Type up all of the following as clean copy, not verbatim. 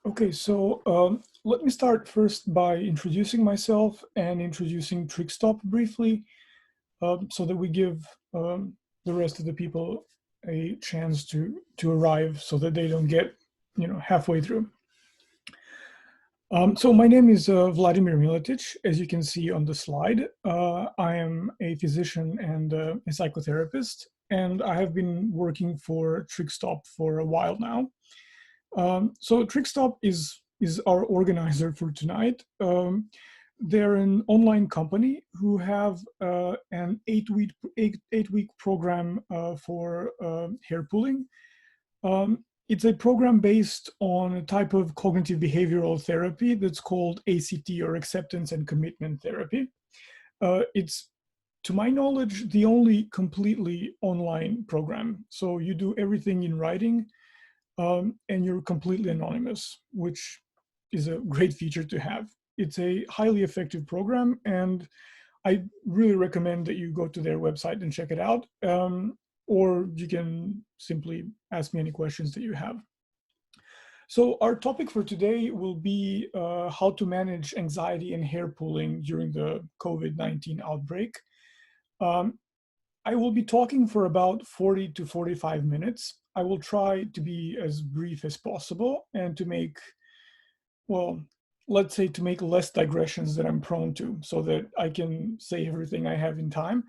Okay, so let me start first by introducing myself and introducing TrickStop briefly, so that we give the rest of the people a chance to arrive, so that they don't get halfway through. So my name is Vladimir Miletic, as you can see on the slide. I am a physician and a psychotherapist, and I have been working for TrickStop for a while now. So TrickStop is our organizer for tonight. They're an online company who have an eight week program for hair pulling. It's a program based on a type of cognitive behavioral therapy that's called ACT, or acceptance and commitment therapy. It's, to my knowledge, the only completely online program. So you do everything in writing, and you're completely anonymous, which is a great feature to have. It's a highly effective program, and I really recommend that you go to their website and check it out, or you can simply ask me any questions that you have. So our topic for today will be how to manage anxiety and hair pulling during the COVID-19 outbreak. Um, I will be talking for about 40 to 45 minutes. I will try to be as brief as possible and to make, well, let's say to make less digressions that I'm prone to, so that I can say everything I have in time.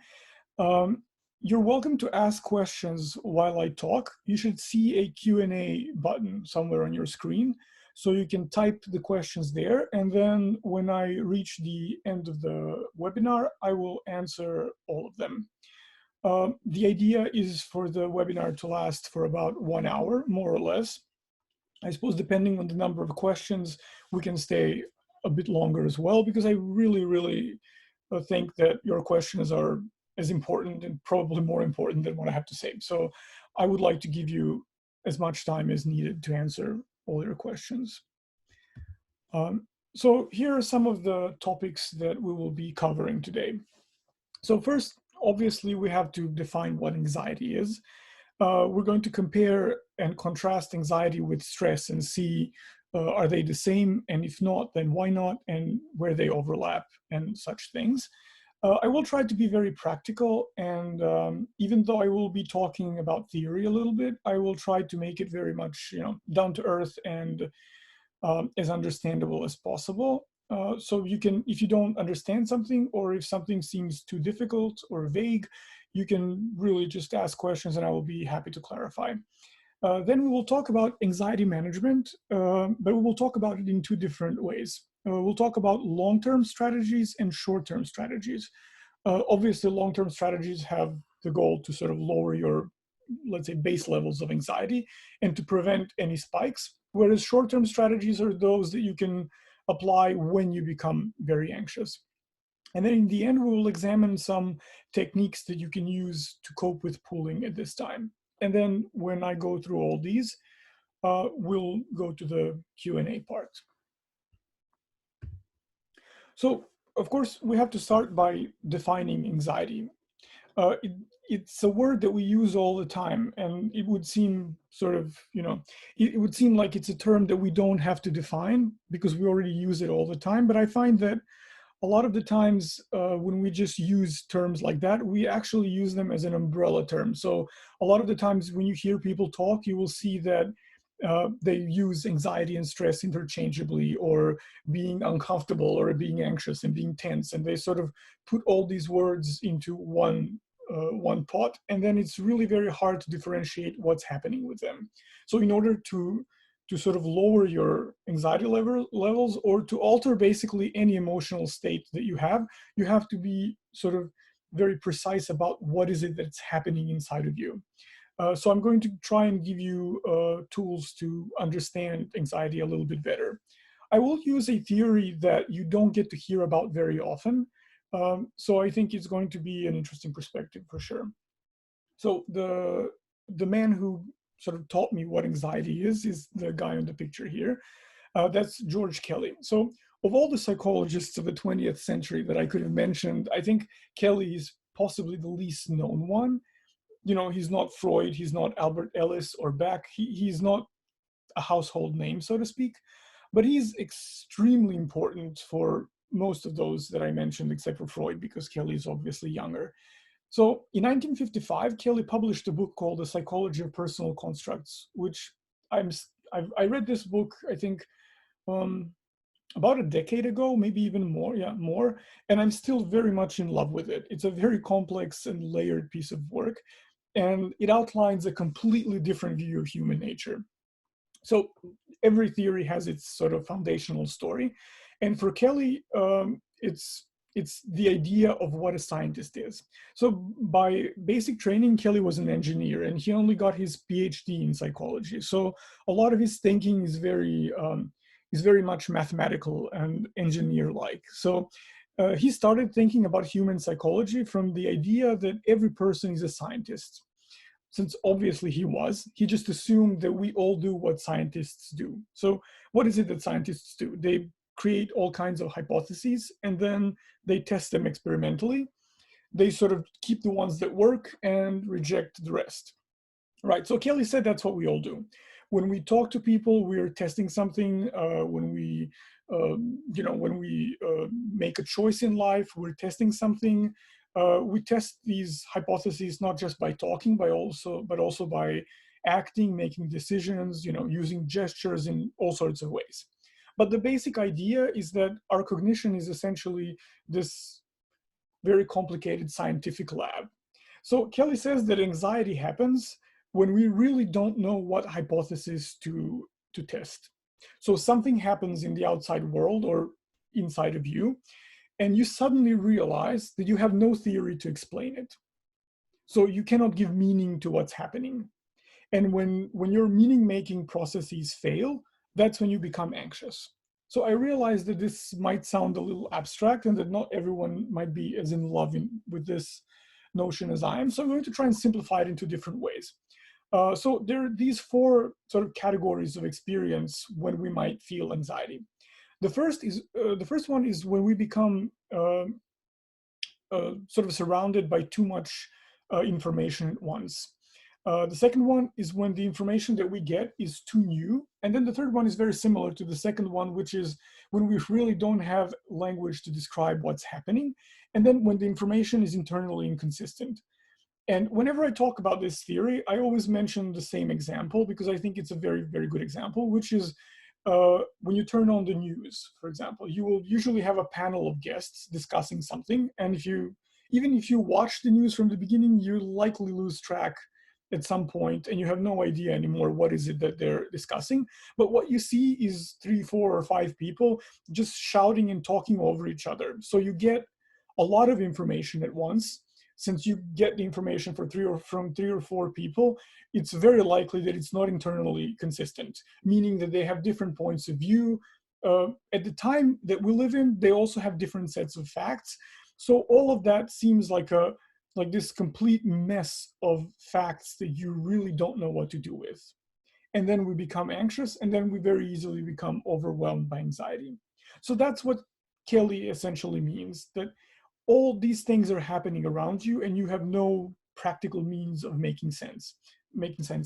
Um, you're welcome to ask questions while I talk. You should see a Q&A button somewhere on your screen, so you can type the questions there. And then when I reach the end of the webinar, I will answer all of them. The idea is for the webinar to last for about 1 hour, more or less. I suppose depending on the number of questions, we can stay a bit longer as well, because I really think that your questions are as important and probably more important than what I have to say. So I would like to give you as much time as needed to answer all your questions. So here are some of the topics that we will be covering today. So first, obviously, we have to define what anxiety is. We're going to compare and contrast anxiety with stress and see, are they the same? And if not, then why not? And where they overlap and such things. I will try to be very practical, and even though I will be talking about theory a little bit, I will try to make it very much, down to earth and as understandable as possible. So you can, if you don't understand something, or if something seems too difficult or vague, you can really just ask questions and I will be happy to clarify. Then we will talk about anxiety management, but we will talk about it in two different ways. We'll talk about long-term strategies and short-term strategies. Obviously, long-term strategies have the goal to sort of lower your, let's say, base levels of anxiety and to prevent any spikes, whereas short-term strategies are those that you can apply when you become very anxious. And then in the end, we will examine some techniques that you can use to cope with pulling at this time. And then when I go through all these, we'll go to the Q&A part. So, of course, we have to start by defining anxiety. It's a word that we use all the time, and it would seem sort of, it would seem like it's a term that we don't have to define because we already use it all the time. But I find that a lot of the times when we just use terms like that, we actually use them as an umbrella term. So a lot of the times when you hear people talk, you will see that they use anxiety and stress interchangeably, or being uncomfortable or being anxious and being tense. And they sort of put all these words into one pot, and then it's really very hard to differentiate what's happening with them. So in order to sort of lower your anxiety levels, or to alter basically any emotional state that you have to be sort of very precise about what is it that's happening inside of you. So I'm going to try and give you tools to understand anxiety a little bit better. I will use a theory that you don't get to hear about very often. So I think it's going to be an interesting perspective for sure. So the man who sort of taught me what anxiety is the guy on the picture here. That's George Kelly. So of all the psychologists of the 20th century that I could have mentioned, I think Kelly is possibly the least known one. He's not Freud, he's not Albert Ellis or Beck. He's not a household name, so to speak, but he's extremely important for most of those that I mentioned, except for Freud, because Kelly is obviously younger. So in 1955, Kelly published a book called The Psychology of Personal Constructs, which I read this book, I think, um, about a decade ago, maybe even more, yeah, more, and I'm still very much in love with it. It's a very complex and layered piece of work, and it outlines a completely different view of human nature. So every theory has its sort of foundational story, and for Kelly, it's the idea of what a scientist is. So by basic training, Kelly was an engineer, and he only got his PhD in psychology. So a lot of his thinking is very much mathematical and engineer-like. So he started thinking about human psychology from the idea that every person is a scientist. Since obviously he just assumed that we all do what scientists do. So what is it that scientists do? They create all kinds of hypotheses, and then they test them experimentally. They sort of keep the ones that work and reject the rest. Right, so Kelly said that's what we all do. When we talk to people, we're testing something. When we make a choice in life, we're testing something. We test these hypotheses not just by talking, but also by acting, making decisions, using gestures in all sorts of ways. But the basic idea is that our cognition is essentially this very complicated scientific lab. So Kelly says that anxiety happens when we really don't know what hypothesis to test. So something happens in the outside world or inside of you, and you suddenly realize that you have no theory to explain it. So you cannot give meaning to what's happening. And when your meaning-making processes fail, that's when you become anxious. So I realize that this might sound a little abstract and that not everyone might be as in love with this notion as I am. So I'm going to try and simplify it into different ways. So there are these four sort of categories of experience when we might feel anxiety. The first one is when we become sort of surrounded by too much information at once. The second one is when the information that we get is too new. And then the third one is very similar to the second one, which is when we really don't have language to describe what's happening. And then when the information is internally inconsistent. And whenever I talk about this theory, I always mention the same example because I think it's a very, very good example, which is when you turn on the news, for example, you will usually have a panel of guests discussing something. And even if you watch the news from the beginning, you likely lose track at some point and you have no idea anymore what is it that they're discussing. But what you see is 3, 4, or 5 people just shouting and talking over each other. So you get a lot of information at once. Since you get the information from 3 or 4 people, it's very likely that it's not internally consistent, meaning that they have different points of view. At the time that we live in, they also have different sets of facts. So all of that seems like this complete mess of facts that you really don't know what to do with. And then we become anxious, and then we very easily become overwhelmed by anxiety. So that's what Kelly essentially means, that all these things are happening around you and you have no practical means of making sense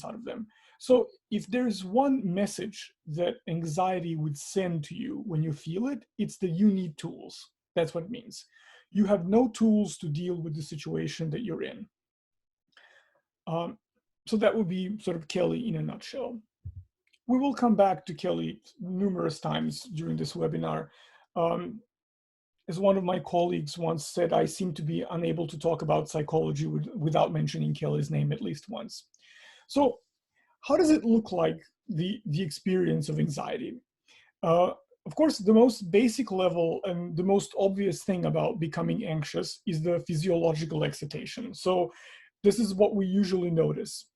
out of them. So if there's one message that anxiety would send to you when you feel it, it's that you need tools. That's what it means. You have no tools to deal with the situation that you're in. So that would be sort of Kelly in a nutshell. We will come back to Kelly numerous times during this webinar. As one of my colleagues once said, I seem to be unable to talk about psychology without mentioning Kelly's name at least once. So how does it look like, the experience of anxiety? Of course, the most basic level and the most obvious thing about becoming anxious is the physiological excitation. So this is what we usually notice.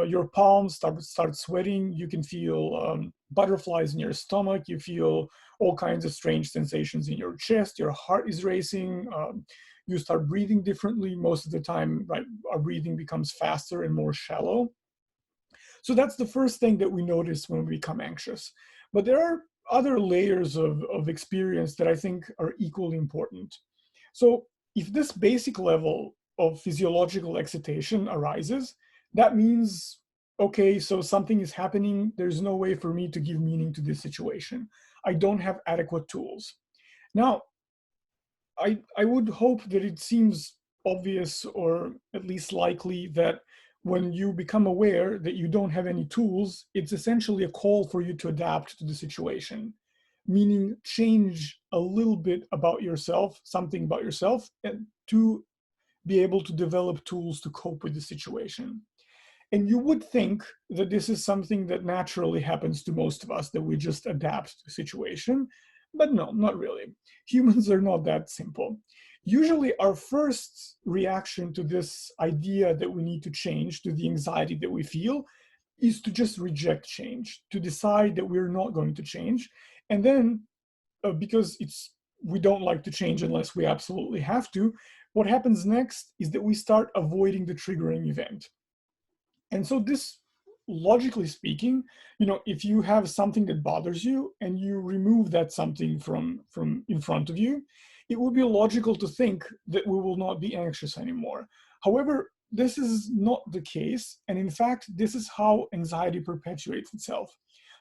Your palms start sweating. You can feel butterflies in your stomach. You feel all kinds of strange sensations in your chest. Your heart is racing. You start breathing differently. Most of the time, right, our breathing becomes faster and more shallow. So that's the first thing that we notice when we become anxious. But there are other layers of experience that I think are equally important. So if this basic level of physiological excitation arises, that means okay, so something is happening. There's no way for me to give meaning to this situation. I don't have adequate tools. Now, I would hope that it seems obvious, or at least likely, that when you become aware that you don't have any tools, it's essentially a call for you to adapt to the situation, meaning change a little bit about yourself, something about yourself, and to be able to develop tools to cope with the situation. And you would think that this is something that naturally happens to most of us, that we just adapt to the situation. But no, not really. Humans are not that simple. Usually, our first reaction to this idea that we need to change, to the anxiety that we feel, is to just reject change, to decide that we're not going to change. And then, because we don't like to change unless we absolutely have to, what happens next is that we start avoiding the triggering event. And so this, logically speaking, if you have something that bothers you and you remove that something from in front of you, it would be logical to think that we will not be anxious anymore. However, this is not the case. And in fact, this is how anxiety perpetuates itself.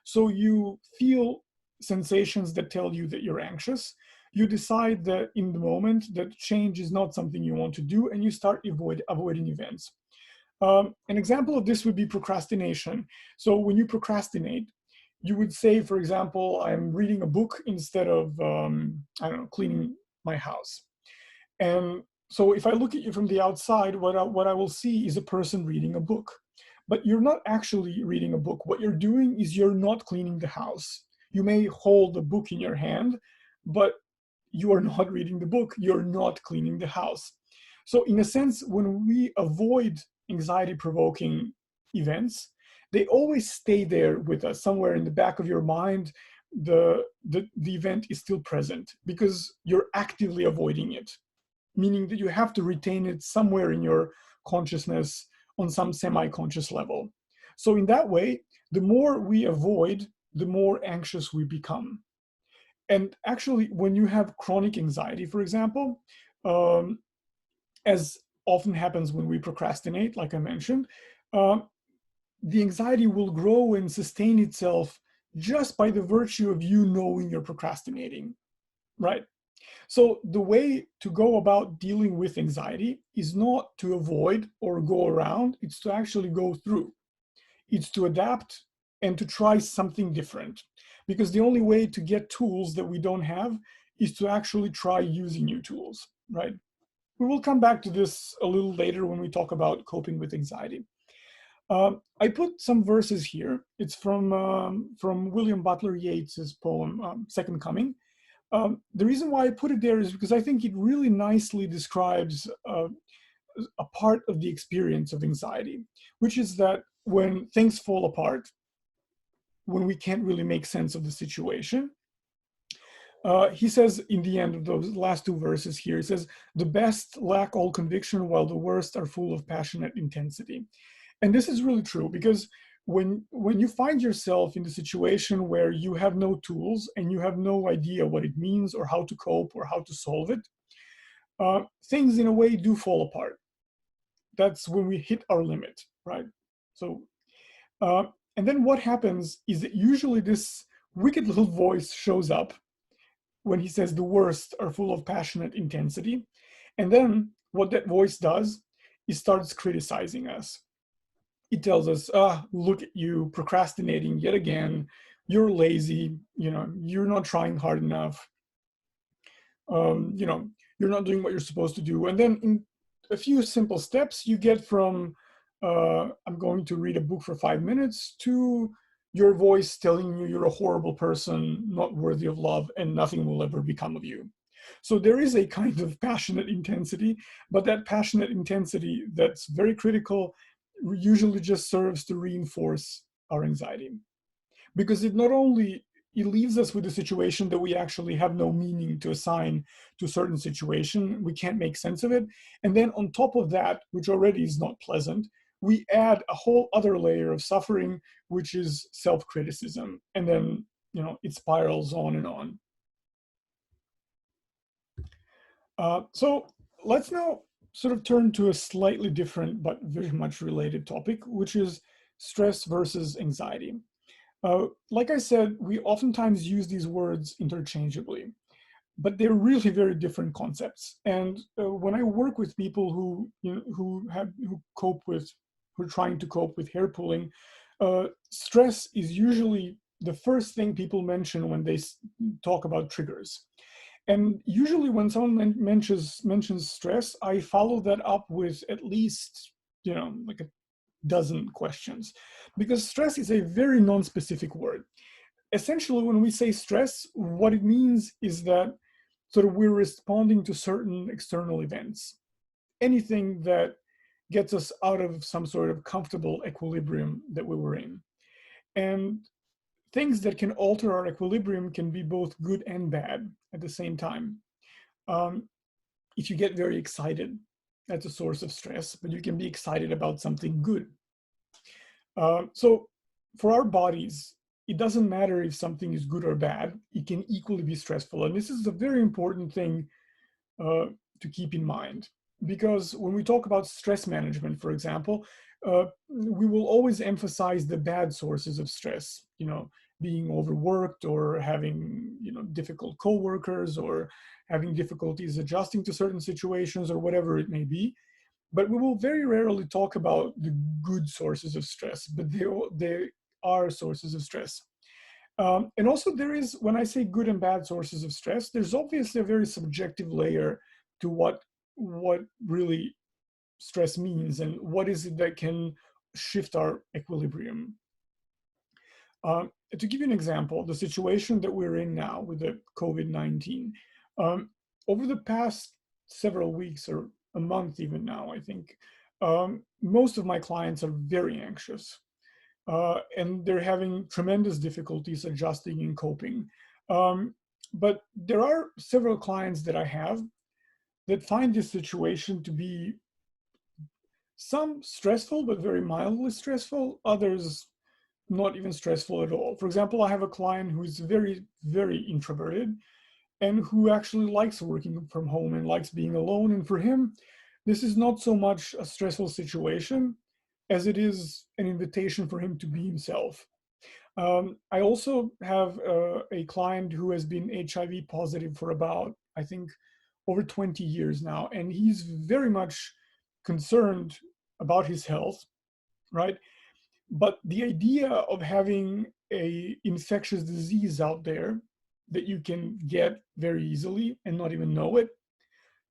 So you feel sensations that tell you that you're anxious. You decide that in the moment that change is not something you want to do, and you start avoiding events. An example of this would be procrastination. So when you procrastinate, you would say, for example, I'm reading a book instead of, I don't know, cleaning my house. And so if I look at you from the outside, what I will see is a person reading a book. But you're not actually reading a book. What you're doing is you're not cleaning the house. You may hold a book in your hand, but you are not reading the book. You're not cleaning the house. So in a sense, when we avoid anxiety-provoking events, they always stay there with us. Somewhere in the back of your mind, the event is still present because you're actively avoiding it, meaning that you have to retain it somewhere in your consciousness on some semi-conscious level. So in that way, the more we avoid, the more anxious we become. And actually, when you have chronic anxiety, for example, um, as often happens when we procrastinate, like I mentioned, uh, the anxiety will grow and sustain itself just by the virtue of you knowing you're procrastinating, right? So the way to go about dealing with anxiety is not to avoid or go around, it's to actually go through. It's to adapt and to try something different. Because the only way to get tools that we don't have is to actually try using new tools, right? We will come back to this a little later when we talk about coping with anxiety. I put some verses here. It's from William Butler Yeats's poem, Second Coming. The reason why I put it there is because I think it really nicely describes a part of the experience of anxiety, which is that when things fall apart, when we can't really make sense of the situation, he says in the end of those last two verses here, he says, the best lack all conviction while the worst are full of passionate intensity. And this is really true because when you find yourself in the situation where you have no tools and you have no idea what it means or how to cope or how to solve it, things in a way do fall apart. That's when we hit our limit, right? So, uh, and then what happens is that usually this wicked little voice shows up when he says the worst are full of passionate intensity. And then what that voice does is starts criticizing us. It tells us, look at you procrastinating yet again. You're lazy, you're not trying hard enough. You're not doing what you're supposed to do. And then in a few simple steps, you get from, I'm going to read a book for 5 minutes to your voice telling you you're a horrible person, not worthy of love, and nothing will ever become of you. So there is a kind of passionate intensity, but that passionate intensity that's very critical usually just serves to reinforce our anxiety. Because it not only it leaves us with a situation that we actually have no meaning to assign to a certain situation, we can't make sense of it. And then on top of that, which already is not pleasant, we add a whole other layer of suffering, which is self-criticism. And then, it spirals on and on. So let's now sort of turn to a slightly different but very much related topic, which is stress versus anxiety. Like I said, we oftentimes use these words interchangeably, but they're really very different concepts. And when I work with people who, who are trying to cope with hair pulling, stress is usually the first thing people mention when they talk about triggers. And usually when someone mentions stress, I follow that up with at least, like a dozen questions, because stress is a very non-specific word. Essentially, when we say stress, what it means is that sort of we're responding to certain external events, anything that gets us out of some sort of comfortable equilibrium that we were in. And things that can alter our equilibrium can be both good and bad at the same time. If you get very excited, that's a source of stress, but you can be excited about something good. So for our bodies, it doesn't matter if something is good or bad, it can equally be stressful. And this is a very important thing to keep in mind, because when we talk about stress management, for example, we will always emphasize the bad sources of stress, being overworked or having, difficult coworkers or having difficulties adjusting to certain situations or whatever it may be. But we will very rarely talk about the good sources of stress, but they are sources of stress. And also there is, when I say good and bad sources of stress, there's obviously a very subjective layer to what really stress means and what is it that can shift our equilibrium. To give you an example, the situation that we're in now with the COVID-19, over the past several weeks or a month even now, I think, most of my clients are very anxious. And they're having tremendous difficulties adjusting and coping. But there are several clients that I have that find this situation to be some stressful, but very mildly stressful, others not even stressful at all. For example, I have a client who's very, very introverted and who actually likes working from home and likes being alone. And for him, this is not so much a stressful situation as it is an invitation for him to be himself. I also have a client who has been HIV positive for about, I think, over 20 years now, and he's very much concerned about his health, right? But the idea of having a infectious disease out there that you can get very easily and not even know it,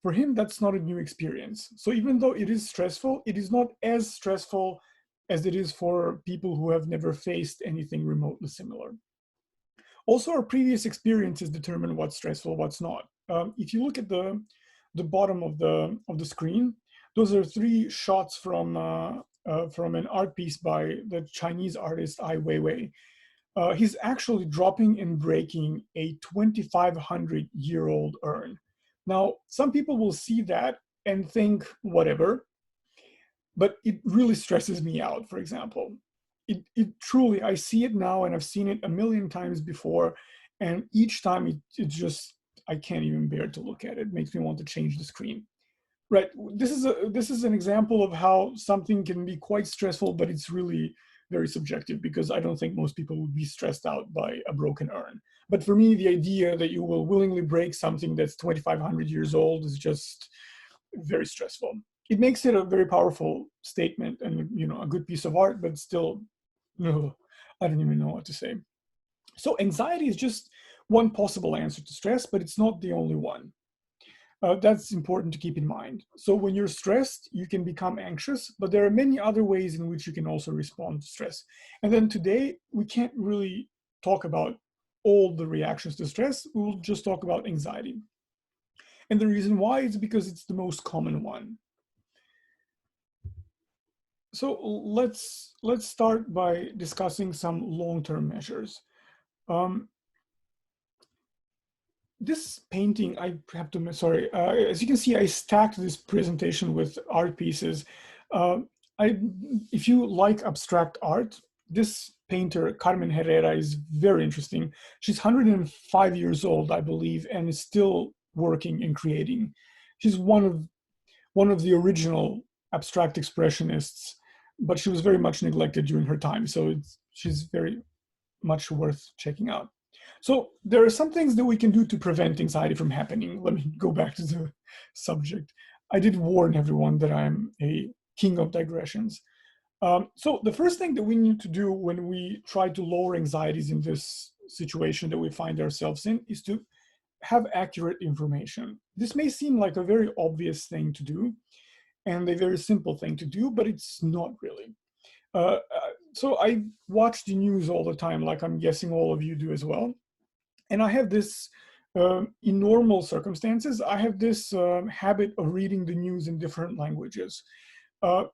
for him, that's not a new experience. So even though it is stressful, it is not as stressful as it is for people who have never faced anything remotely similar. Also, our previous experiences determine what's stressful, what's not. If you look at the bottom of the screen, those are three shots from an art piece by the Chinese artist Ai Weiwei. He's actually dropping and breaking a 2,500-year-old urn. Now, some people will see that and think, whatever, but it really stresses me out, for example. It truly, I see it now and I've seen it a million times before, and each time it just, I can't even bear to look at it. It makes me want to change the screen. Right, this is an example of how something can be quite stressful, but it's really very subjective, because I don't think most people would be stressed out by a broken urn. But for me, the idea that you will willingly break something that's 2,500 years old is just very stressful. It makes it a very powerful statement and, a good piece of art, but still, no, I don't even know what to say. So anxiety is just one possible answer to stress, but it's not the only one. That's important to keep in mind. So when you're stressed, you can become anxious, but there are many other ways in which you can also respond to stress. And then today, we can't really talk about all the reactions to stress. We'll just talk about anxiety. And the reason why is because it's the most common one. So let's start by discussing some long-term measures. This painting, I have to, sorry, as you can see, I stacked this presentation with art pieces. If you like abstract art, this painter, Carmen Herrera, is very interesting. She's 105 years old, I believe, and is still working and creating. She's one of the original abstract expressionists. but she was very much neglected during her time. So she's very much worth checking out. So there are some things that we can do to prevent anxiety from happening. Let me go back to the subject. I did warn everyone that I'm a king of digressions. So the first thing that we need to do when we try to lower anxieties in this situation that we find ourselves in is to have accurate information. This may seem like a very obvious thing to do and a very simple thing to do, but it's not really. So I watch the news all the time, like I'm guessing all of you do as well. And I have this, in normal circumstances, I have this habit of reading the news in different languages,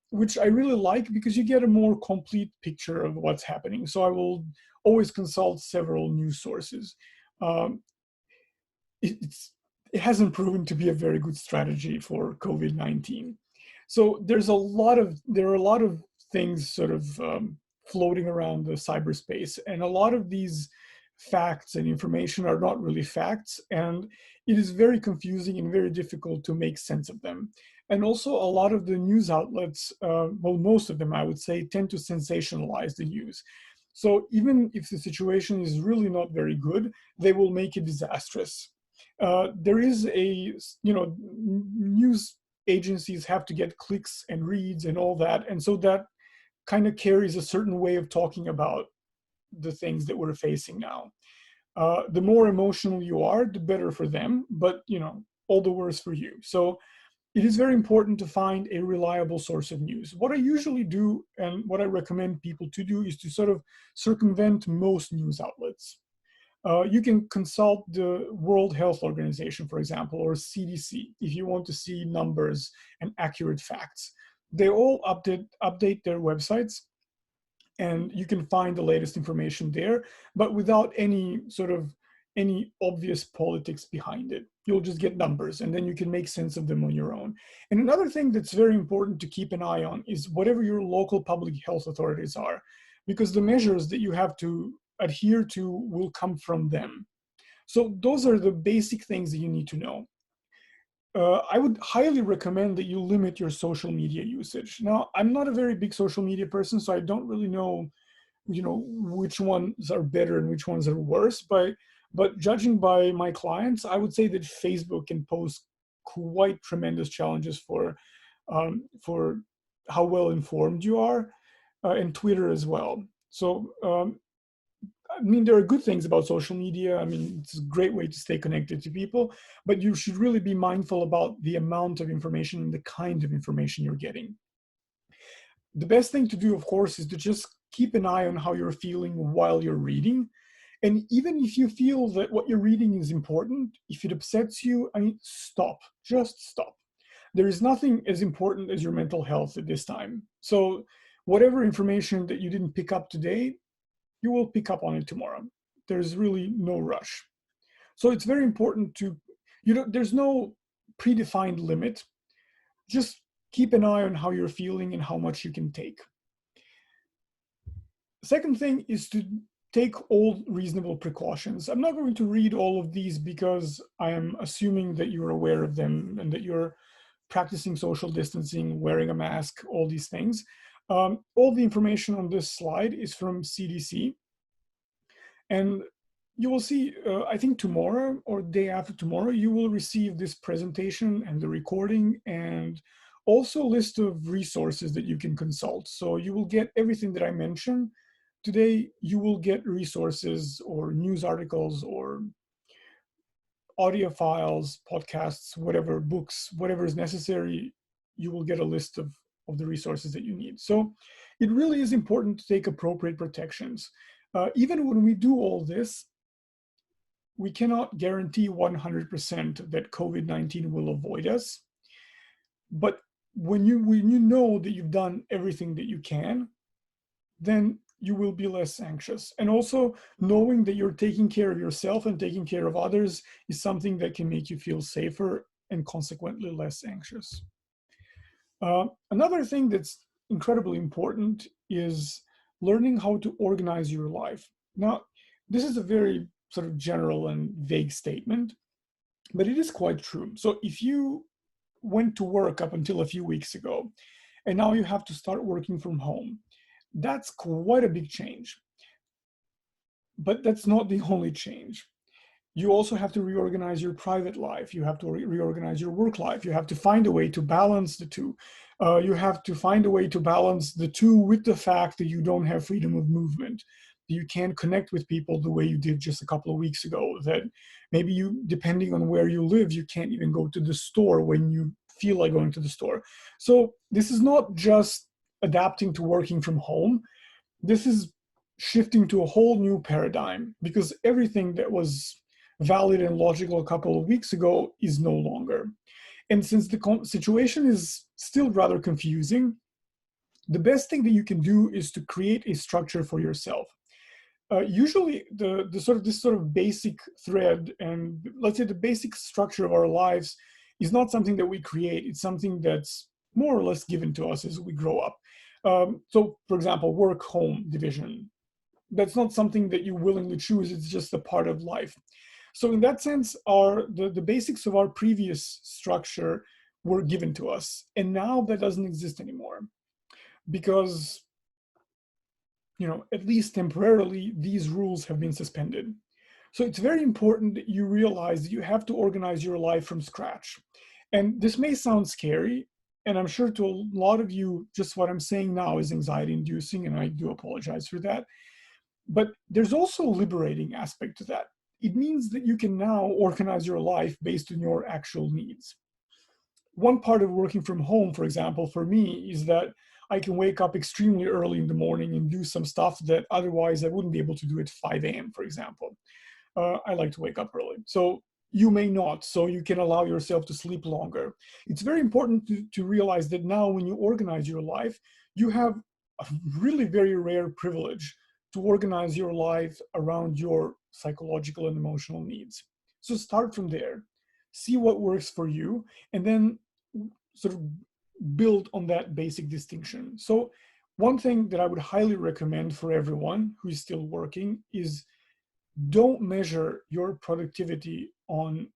which I really like because you get a more complete picture of what's happening. So I will always consult several news sources. Um, it's, it hasn't proven to be a very good strategy for COVID-19. So there are a lot of things sort of floating around the cyberspace, and a lot of these facts and information are not really facts, and it is very confusing and very difficult to make sense of them. And also a lot of the news outlets, well, most of them, I would say, tend to sensationalize the news. So even if the situation is really not very good, they will make it disastrous. There is news agencies have to get clicks and reads and all that. And so that kind of carries a certain way of talking about the things that we're facing now. The more emotional you are, the better for them, but all the worse for you. So it is very important to find a reliable source of news. What I usually do and what I recommend people to do is to sort of circumvent most news outlets. You can consult the World Health Organization, for example, or CDC, if you want to see numbers and accurate facts. They all update their websites, and you can find the latest information there, but without any obvious politics behind it. You'll just get numbers, and then you can make sense of them on your own. And another thing that's very important to keep an eye on is whatever your local public health authorities are, because the measures that you have to adhere to will come from them. So those are the basic things that you need to know. I would highly recommend that you limit your social media usage. Now, I'm not a very big social media person, so I don't really know, which ones are better and which ones are worse. But judging by my clients, I would say that Facebook can pose quite tremendous challenges for how well informed you are, and Twitter as well. So I mean, there are good things about social media. I mean, it's a great way to stay connected to people, but you should really be mindful about the amount of information and the kind of information you're getting. The best thing to do, of course, is to just keep an eye on how you're feeling while you're reading. And even if you feel that what you're reading is important, if it upsets you, I mean, stop, just stop. There is nothing as important as your mental health at this time. So whatever information that you didn't pick up today, you will pick up on it tomorrow. There's really no rush. So it's very important there's no predefined limit. Just keep an eye on how you're feeling and how much you can take. Second thing is to take all reasonable precautions. I'm not going to read all of these because I am assuming that you're aware of them and that you're practicing social distancing, wearing a mask, all these things. All the information on this slide is from CDC. And you will see, I think tomorrow or day after tomorrow, you will receive this presentation and the recording and also a list of resources that you can consult. So you will get everything that I mentioned. Today, you will get resources or news articles or audio files, podcasts, whatever, books, whatever is necessary. You will get a list of the resources that you need. So it really is important to take appropriate protections. Even when we do all this, we cannot guarantee 100% that COVID-19 will avoid us. But when you know that you've done everything that you can, then you will be less anxious. And also knowing that you're taking care of yourself and taking care of others is something that can make you feel safer and consequently less anxious. Another thing that's incredibly important is learning how to organize your life. Now, this is a very sort of general and vague statement, but it is quite true. So if you went to work up until a few weeks ago and now you have to start working from home. That's quite a big change. But that's not the only change. You also have to reorganize your private life. You have to reorganize your work life. You have to find a way to balance the two. You have to find a way to balance the two with the fact that you don't have freedom of movement. You can't connect with people the way you did just a couple of weeks ago. That maybe you, depending on where you live, you can't even go to the store when you feel like going to the store. So this is not just adapting to working from home. This is shifting to a whole new paradigm, because everything that was valid and logical a couple of weeks ago is no longer. And since the situation is still rather confusing, the best thing that you can do is to create a structure for yourself. Usually this sort of basic thread, and let's say the basic structure of our lives, is not something that we create. It's something that's more or less given to us as we grow up. So for example, work-home division, that's not something that you willingly choose. It's just a part of life. So in that sense, the basics of our previous structure were given to us. And now that doesn't exist anymore, because, at least temporarily, these rules have been suspended. So it's very important that you realize that you have to organize your life from scratch. And this may sound scary, and I'm sure to a lot of you, just what I'm saying now is anxiety inducing, and I do apologize for that. But there's also a liberating aspect to that. It means that you can now organize your life based on your actual needs. One part of working from home, for example, for me, is that I can wake up extremely early in the morning and do some stuff that otherwise I wouldn't be able to do at 5 a.m., for example. I like to wake up early. So you may not, so you can allow yourself to sleep longer. It's very important to realize that now when you organize your life, you have a really very rare privilege to organize your life around your psychological and emotional needs. So start from there, see what works for you, and then sort of build on that basic distinction. So one thing that I would highly recommend for everyone who is still working is don't measure your productivity on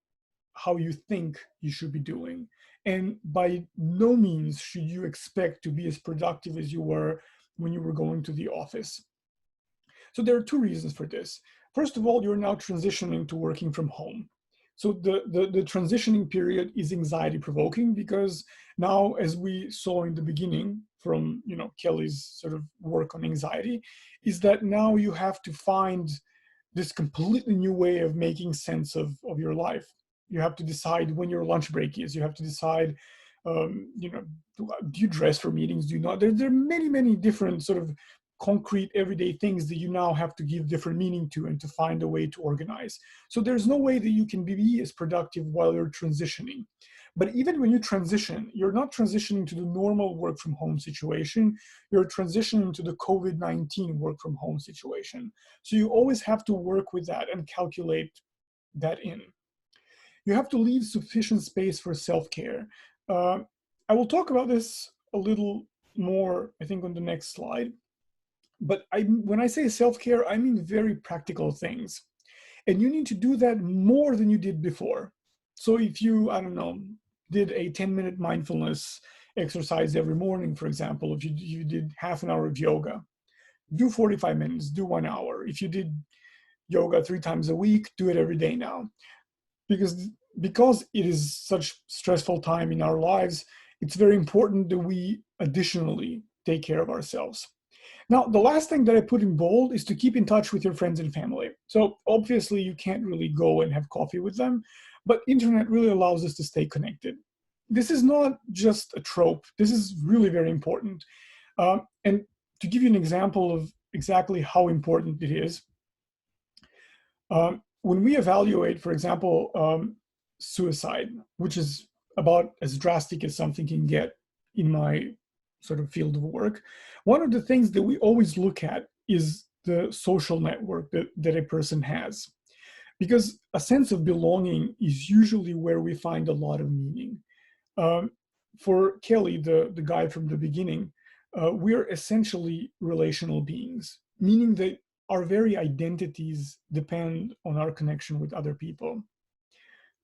how you think you should be doing. And by no means should you expect to be as productive as you were when you were going to the office. So there are two reasons for this. First of all, you're now transitioning to working from home. So the transitioning period is anxiety provoking, because now, as we saw in the beginning from Kelly's sort of work on anxiety, is that now you have to find this completely new way of making sense of your life. You have to decide when your lunch break is. You have to decide, do you dress for meetings? Do you not? There are many, many different sort of concrete everyday things that you now have to give different meaning to and to find a way to organize. So there's no way that you can be as productive while you're transitioning. But even when you transition, you're not transitioning to the normal work from home situation, you're transitioning to the COVID-19 work from home situation. So you always have to work with that and calculate that in. You have to leave sufficient space for self-care. I will talk about this a little more, I think, on the next slide. But when I say self-care, I mean very practical things. And you need to do that more than you did before. So if you, I don't know, did a 10-minute mindfulness exercise every morning, for example, if you did half an hour of yoga, do 45 minutes, do 1 hour. If you did yoga 3 times a week, do it every day now. Because it is such stressful time in our lives, it's very important that we additionally take care of ourselves. Now, the last thing that I put in bold is to keep in touch with your friends and family. So obviously you can't really go and have coffee with them, but internet really allows us to stay connected. This is not just a trope. This is really very important. And to give you an example of exactly how important it is, when we evaluate, for example, suicide, which is about as drastic as something can get in my sort of field of work, one of the things that we always look at is the social network that a person has. Because a sense of belonging is usually where we find a lot of meaning. For Kelly, the guy from the beginning, we're essentially relational beings, meaning that our very identities depend on our connection with other people.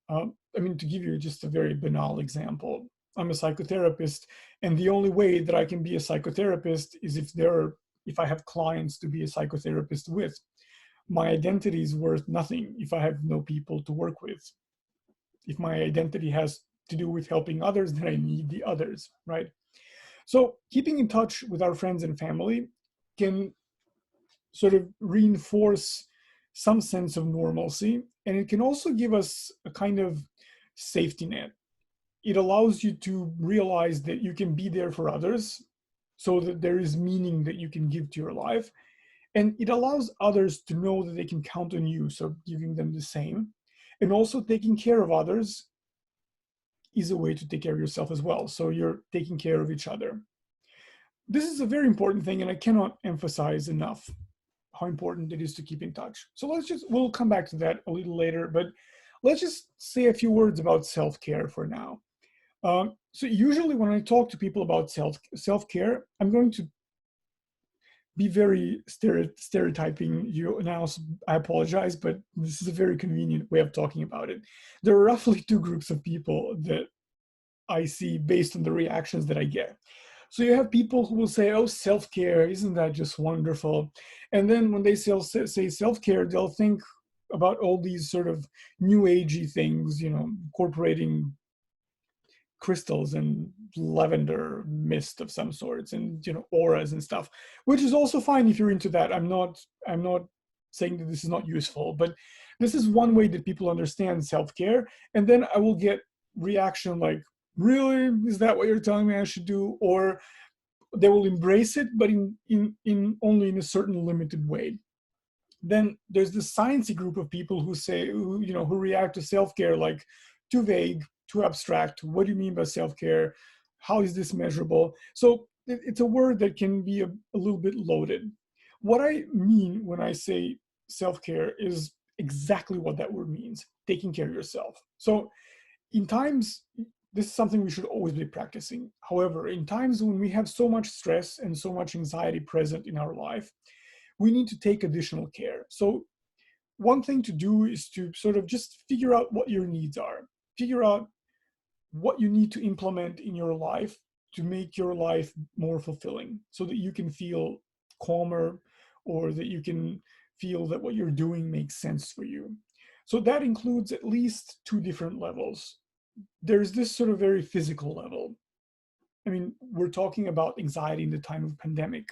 I mean, to give you just a very banal example, I'm a psychotherapist, and the only way that I can be a psychotherapist is if I have clients to be a psychotherapist with. My identity is worth nothing if I have no people to work with. If my identity has to do with helping others, then I need the others, right? So keeping in touch with our friends and family can sort of reinforce some sense of normalcy, and it can also give us a kind of safety net. It allows you to realize that you can be there for others, so that there is meaning that you can give to your life. And it allows others to know that they can count on you, so giving them the same. And also taking care of others is a way to take care of yourself as well. So you're taking care of each other. This is a very important thing, and I cannot emphasize enough how important it is to keep in touch. So we'll come back to that a little later, but let's just say a few words about self-care for now. So usually when I talk to people about self-care, I'm going to be very stereotyping you now. So I apologize, but this is a very convenient way of talking about it. There are roughly two groups of people that I see based on the reactions that I get. So you have people who will say, oh, self-care, isn't that just wonderful? And then when they say self-care, they'll think about all these sort of new agey things, incorporating crystals and lavender mist of some sorts, and auras and stuff, which is also fine if you're into that. I'm not saying that this is not useful, but this is one way that people understand self-care. And then I will get reaction like, really, is that what you're telling me I should do? Or they will embrace it, but in only in a certain limited way. Then there's this sciencey group of people who react to self-care like too vague, too abstract. What do you mean by self-care? How is this measurable? So it's a word that can be a little bit loaded. What I mean when I say self-care is exactly what that word means: taking care of yourself. So in times, this is something we should always be practicing. However, in times when we have so much stress and so much anxiety present in our life, we need to take additional care. So one thing to do is to sort of just figure out what your needs are. Figure out what you need to implement in your life to make your life more fulfilling, so that you can feel calmer, or that you can feel that what you're doing makes sense for you. So that includes at least two different levels. There's this sort of very physical level. I mean, we're talking about anxiety in the time of pandemic.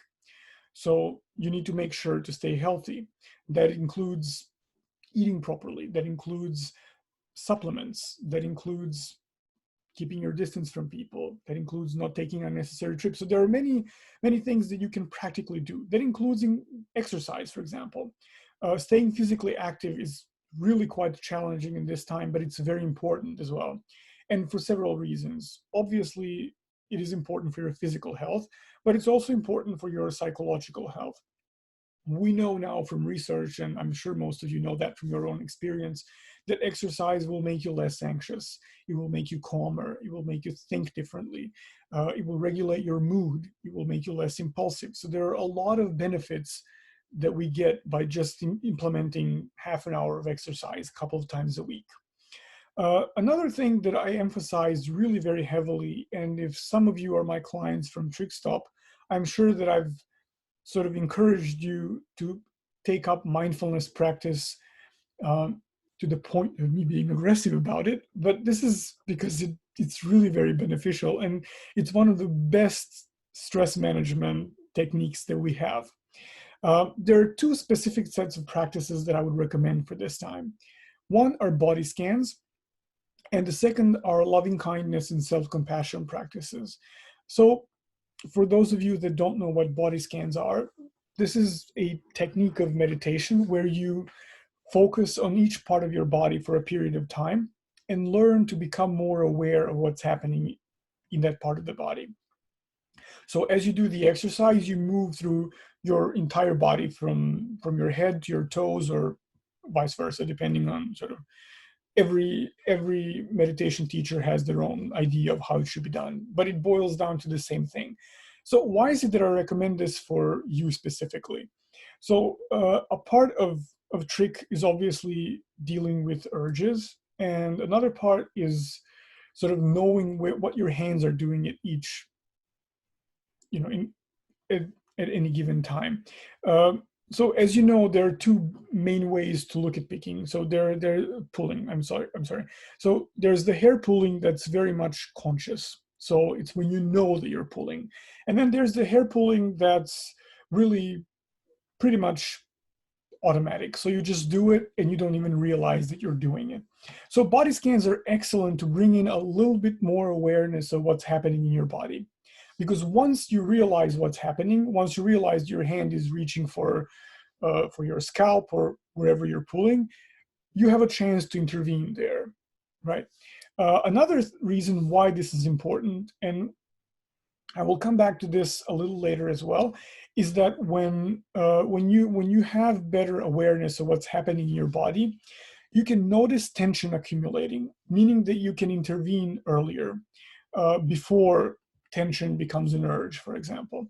So you need to make sure to stay healthy. That includes eating properly. That includes supplements. That includes keeping your distance from people. That includes not taking unnecessary trips. So there are many, many things that you can practically do. That includes exercise, for example. Staying physically active is really quite challenging in this time, but it's very important as well. And for several reasons. Obviously, it is important for your physical health, but it's also important for your psychological health. We know now from research, and I'm sure most of you know that from your own experience, that exercise will make you less anxious. It will make you calmer. It will make you think differently. It will regulate your mood. It will make you less impulsive. So there are a lot of benefits that we get by just implementing half an hour of exercise a couple of times a week. Another thing that I emphasize really very heavily, and if some of you are my clients from TrickStop, I'm sure that I've sort of encouraged you to take up mindfulness practice to the point of me being aggressive about it. But this is because it's really very beneficial, and it's one of the best stress management techniques that we have. There are two specific sets of practices that I would recommend for this time. One are body scans, and the second are loving kindness and self-compassion practices. So for those of you that don't know what body scans are, this is a technique of meditation where you focus on each part of your body for a period of time and learn to become more aware of what's happening in that part of the body. So as you do the exercise, you move through your entire body from your head to your toes, or vice versa, depending on sort of every meditation teacher has their own idea of how it should be done, but it boils down to the same thing. So why is it that I recommend this for you specifically? So a part of trick is obviously dealing with urges, and another part is sort of knowing what your hands are doing at each, at, at any given time. So as you know, there are two main ways to look at picking. So they're pulling. I'm sorry. So there's the hair pulling that's very much conscious. So it's when you know that you're pulling, and then there's the hair pulling that's really pretty much automatic. So you just do it and you don't even realize that you're doing it. So body scans are excellent to bring in a little bit more awareness of what's happening in your body. Because once you realize what's happening, once you realize your hand is reaching for your scalp or wherever you're pulling, you have a chance to intervene there, right? Another reason why this is important, and I will come back to this a little later as well, is that when you have better awareness of what's happening in your body, you can notice tension accumulating, meaning that you can intervene earlier before tension becomes an urge, for example.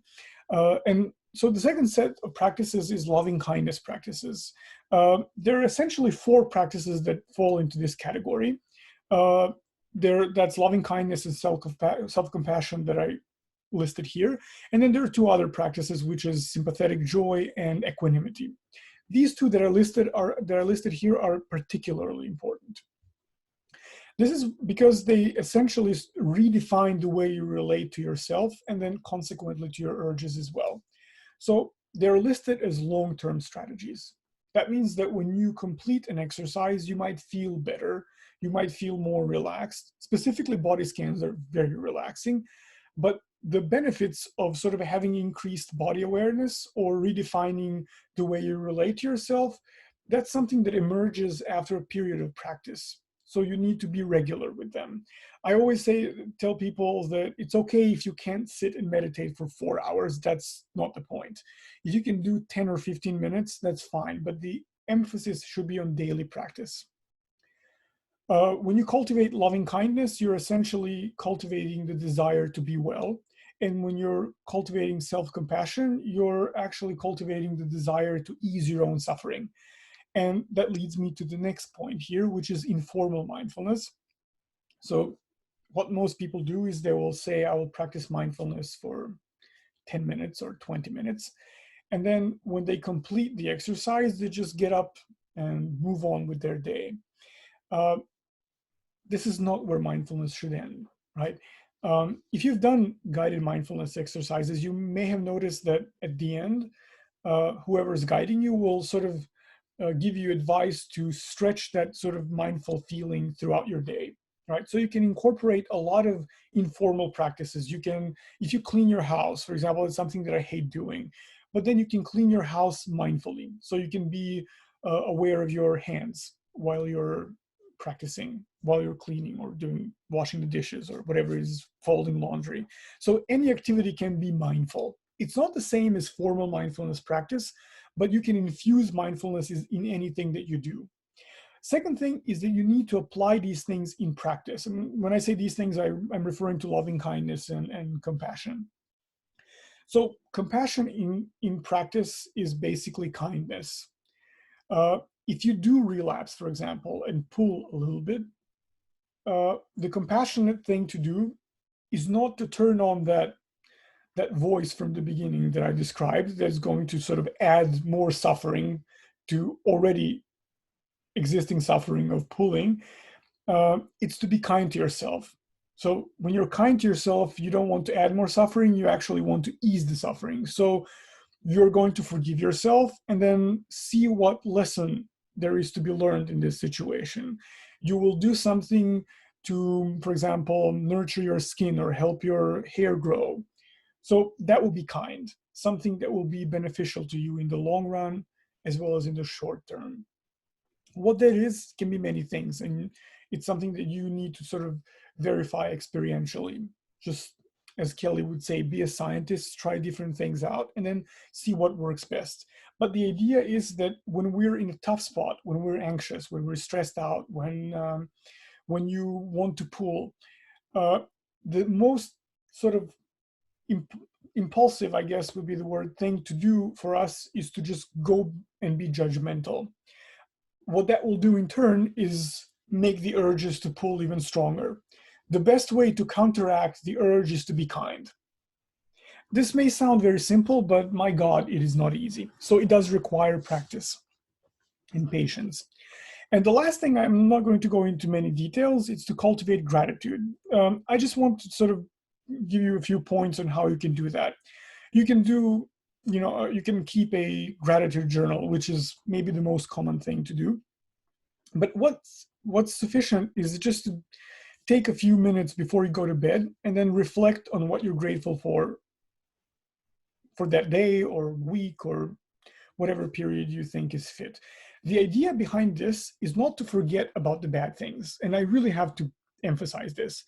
And so the second set of practices is loving kindness practices. There are essentially four practices that fall into this category. That's loving kindness and self-compassion that I listed here. And then there are two other practices, which is sympathetic joy and equanimity. These two that are listed here are particularly important. This is because they essentially redefine the way you relate to yourself and then consequently to your urges as well. So they're listed as long-term strategies. That means that when you complete an exercise, you might feel better, you might feel more relaxed. Specifically, body scans are very relaxing, but the benefits of sort of having increased body awareness or redefining the way you relate to yourself, that's something that emerges after a period of practice. So you need to be regular with them. I always tell people that it's okay if you can't sit and meditate for 4 hours. That's not the point. If you can do 10 or 15 minutes, that's fine. But the emphasis should be on daily practice. When you cultivate loving kindness, you're essentially cultivating the desire to be well. And when you're cultivating self-compassion, you're actually cultivating the desire to ease your own suffering. And that leads me to the next point here, which is informal mindfulness. So what most people do is they will say, I will practice mindfulness for 10 minutes or 20 minutes. And then when they complete the exercise, they just get up and move on with their day. This is not where mindfulness should end, right? If you've done guided mindfulness exercises, you may have noticed that at the end, whoever is guiding you will sort of give you advice to stretch that sort of mindful feeling throughout your day, right? So you can incorporate a lot of informal practices. You can, if you clean your house, for example, it's something that I hate doing, but then you can clean your house mindfully. So you can be aware of your hands while you're practicing, while you're cleaning or washing the dishes or whatever it is, folding laundry. So any activity can be mindful. It's not the same as formal mindfulness practice, but you can infuse mindfulness in anything that you do. Second thing is that you need to apply these things in practice. And when I say these things, I'm referring to loving kindness and compassion. So compassion in practice is basically kindness. If you do relapse, for example, and pull a little bit, the compassionate thing to do is not to turn on that voice from the beginning that I described that's going to sort of add more suffering to already existing suffering of pulling. It's to be kind to yourself. So when you're kind to yourself, you don't want to add more suffering, you actually want to ease the suffering. So you're going to forgive yourself and then see what lesson there is to be learned in this situation. You will do something to, for example, nurture your skin or help your hair grow. So that will be kind, something that will be beneficial to you in the long run as well as in the short term. What that is can be many things, and it's something that you need to sort of verify experientially. Just as Kelly would say, be a scientist, try different things out, and then see what works best. But the idea is that when we're in a tough spot, when we're anxious, when we're stressed out, when you want to pull, the most sort of impulsive, I guess would be the word, thing to do for us is to just go and be judgmental. What that will do in turn is make the urges to pull even stronger. The best way to counteract the urge is to be kind. This may sound very simple, but my God, it is not easy. So it does require practice and patience. And the last thing, I'm not going to go into many details, it's to cultivate gratitude. I just want to sort of give you a few points on how you can do that. You can do, you can keep a gratitude journal, which is maybe the most common thing to do. But what's sufficient is just to take a few minutes before you go to bed and then reflect on what you're grateful for that day or week or whatever period you think is fit. The idea behind this is not to forget about the bad things. And I really have to emphasize this.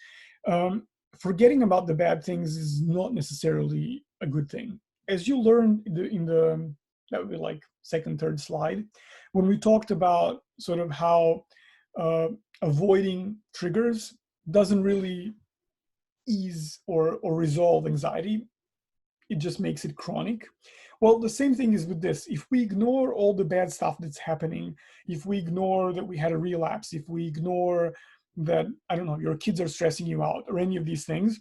Forgetting about the bad things is not necessarily a good thing. As you learned that would be like second, third slide, when we talked about sort of how avoiding triggers doesn't really ease or resolve anxiety, it just makes it chronic. Well, the same thing is with this. If we ignore all the bad stuff that's happening, if we ignore that we had a relapse, if we ignore that, I don't know, your kids are stressing you out or any of these things,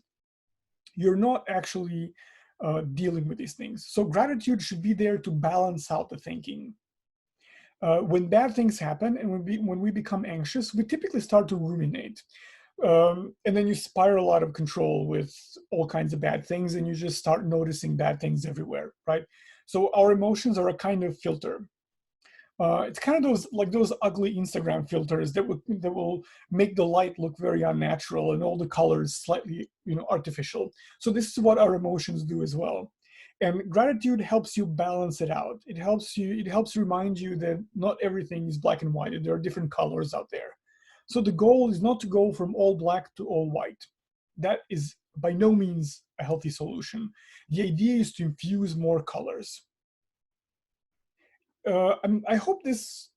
you're not actually dealing with these things. So gratitude should be there to balance out the thinking. When bad things happen and when we become anxious, we typically start to ruminate. And then you spiral out of control with all kinds of bad things, and you just start noticing bad things everywhere, right? So our emotions are a kind of filter. It's kind of those ugly Instagram filters that will make the light look very unnatural and all the colors slightly, artificial. So this is what our emotions do as well. And gratitude helps you balance it out. It helps remind you that not everything is black and white. There are different colors out there. So the goal is not to go from all black to all white. That is by no means a healthy solution. The idea is to infuse more colors. I hope this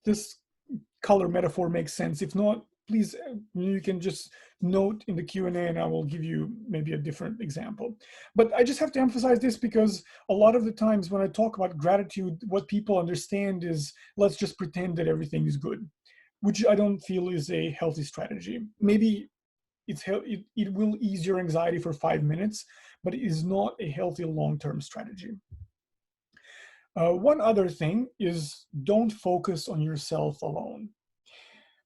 color metaphor makes sense. If not, please, you can just note in the Q&A and I will give you maybe a different example. But I just have to emphasize this because a lot of the times when I talk about gratitude, what people understand is let's just pretend that everything is good, which I don't feel is a healthy strategy. Maybe it will ease your anxiety for 5 minutes, but it is not a healthy long-term strategy. One other thing is don't focus on yourself alone.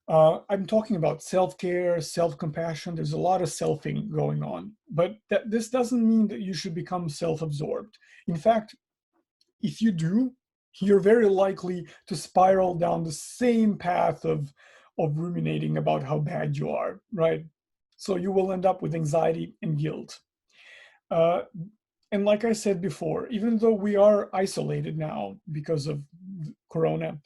I'm talking about self-care, self-compassion. There's a lot of selfing going on, but this doesn't mean that you should become self-absorbed. In fact, if you do, you're very likely to spiral down the same path of ruminating about how bad you are, right? So you will end up with anxiety and guilt. And like I said before, even though we are isolated now because of Corona,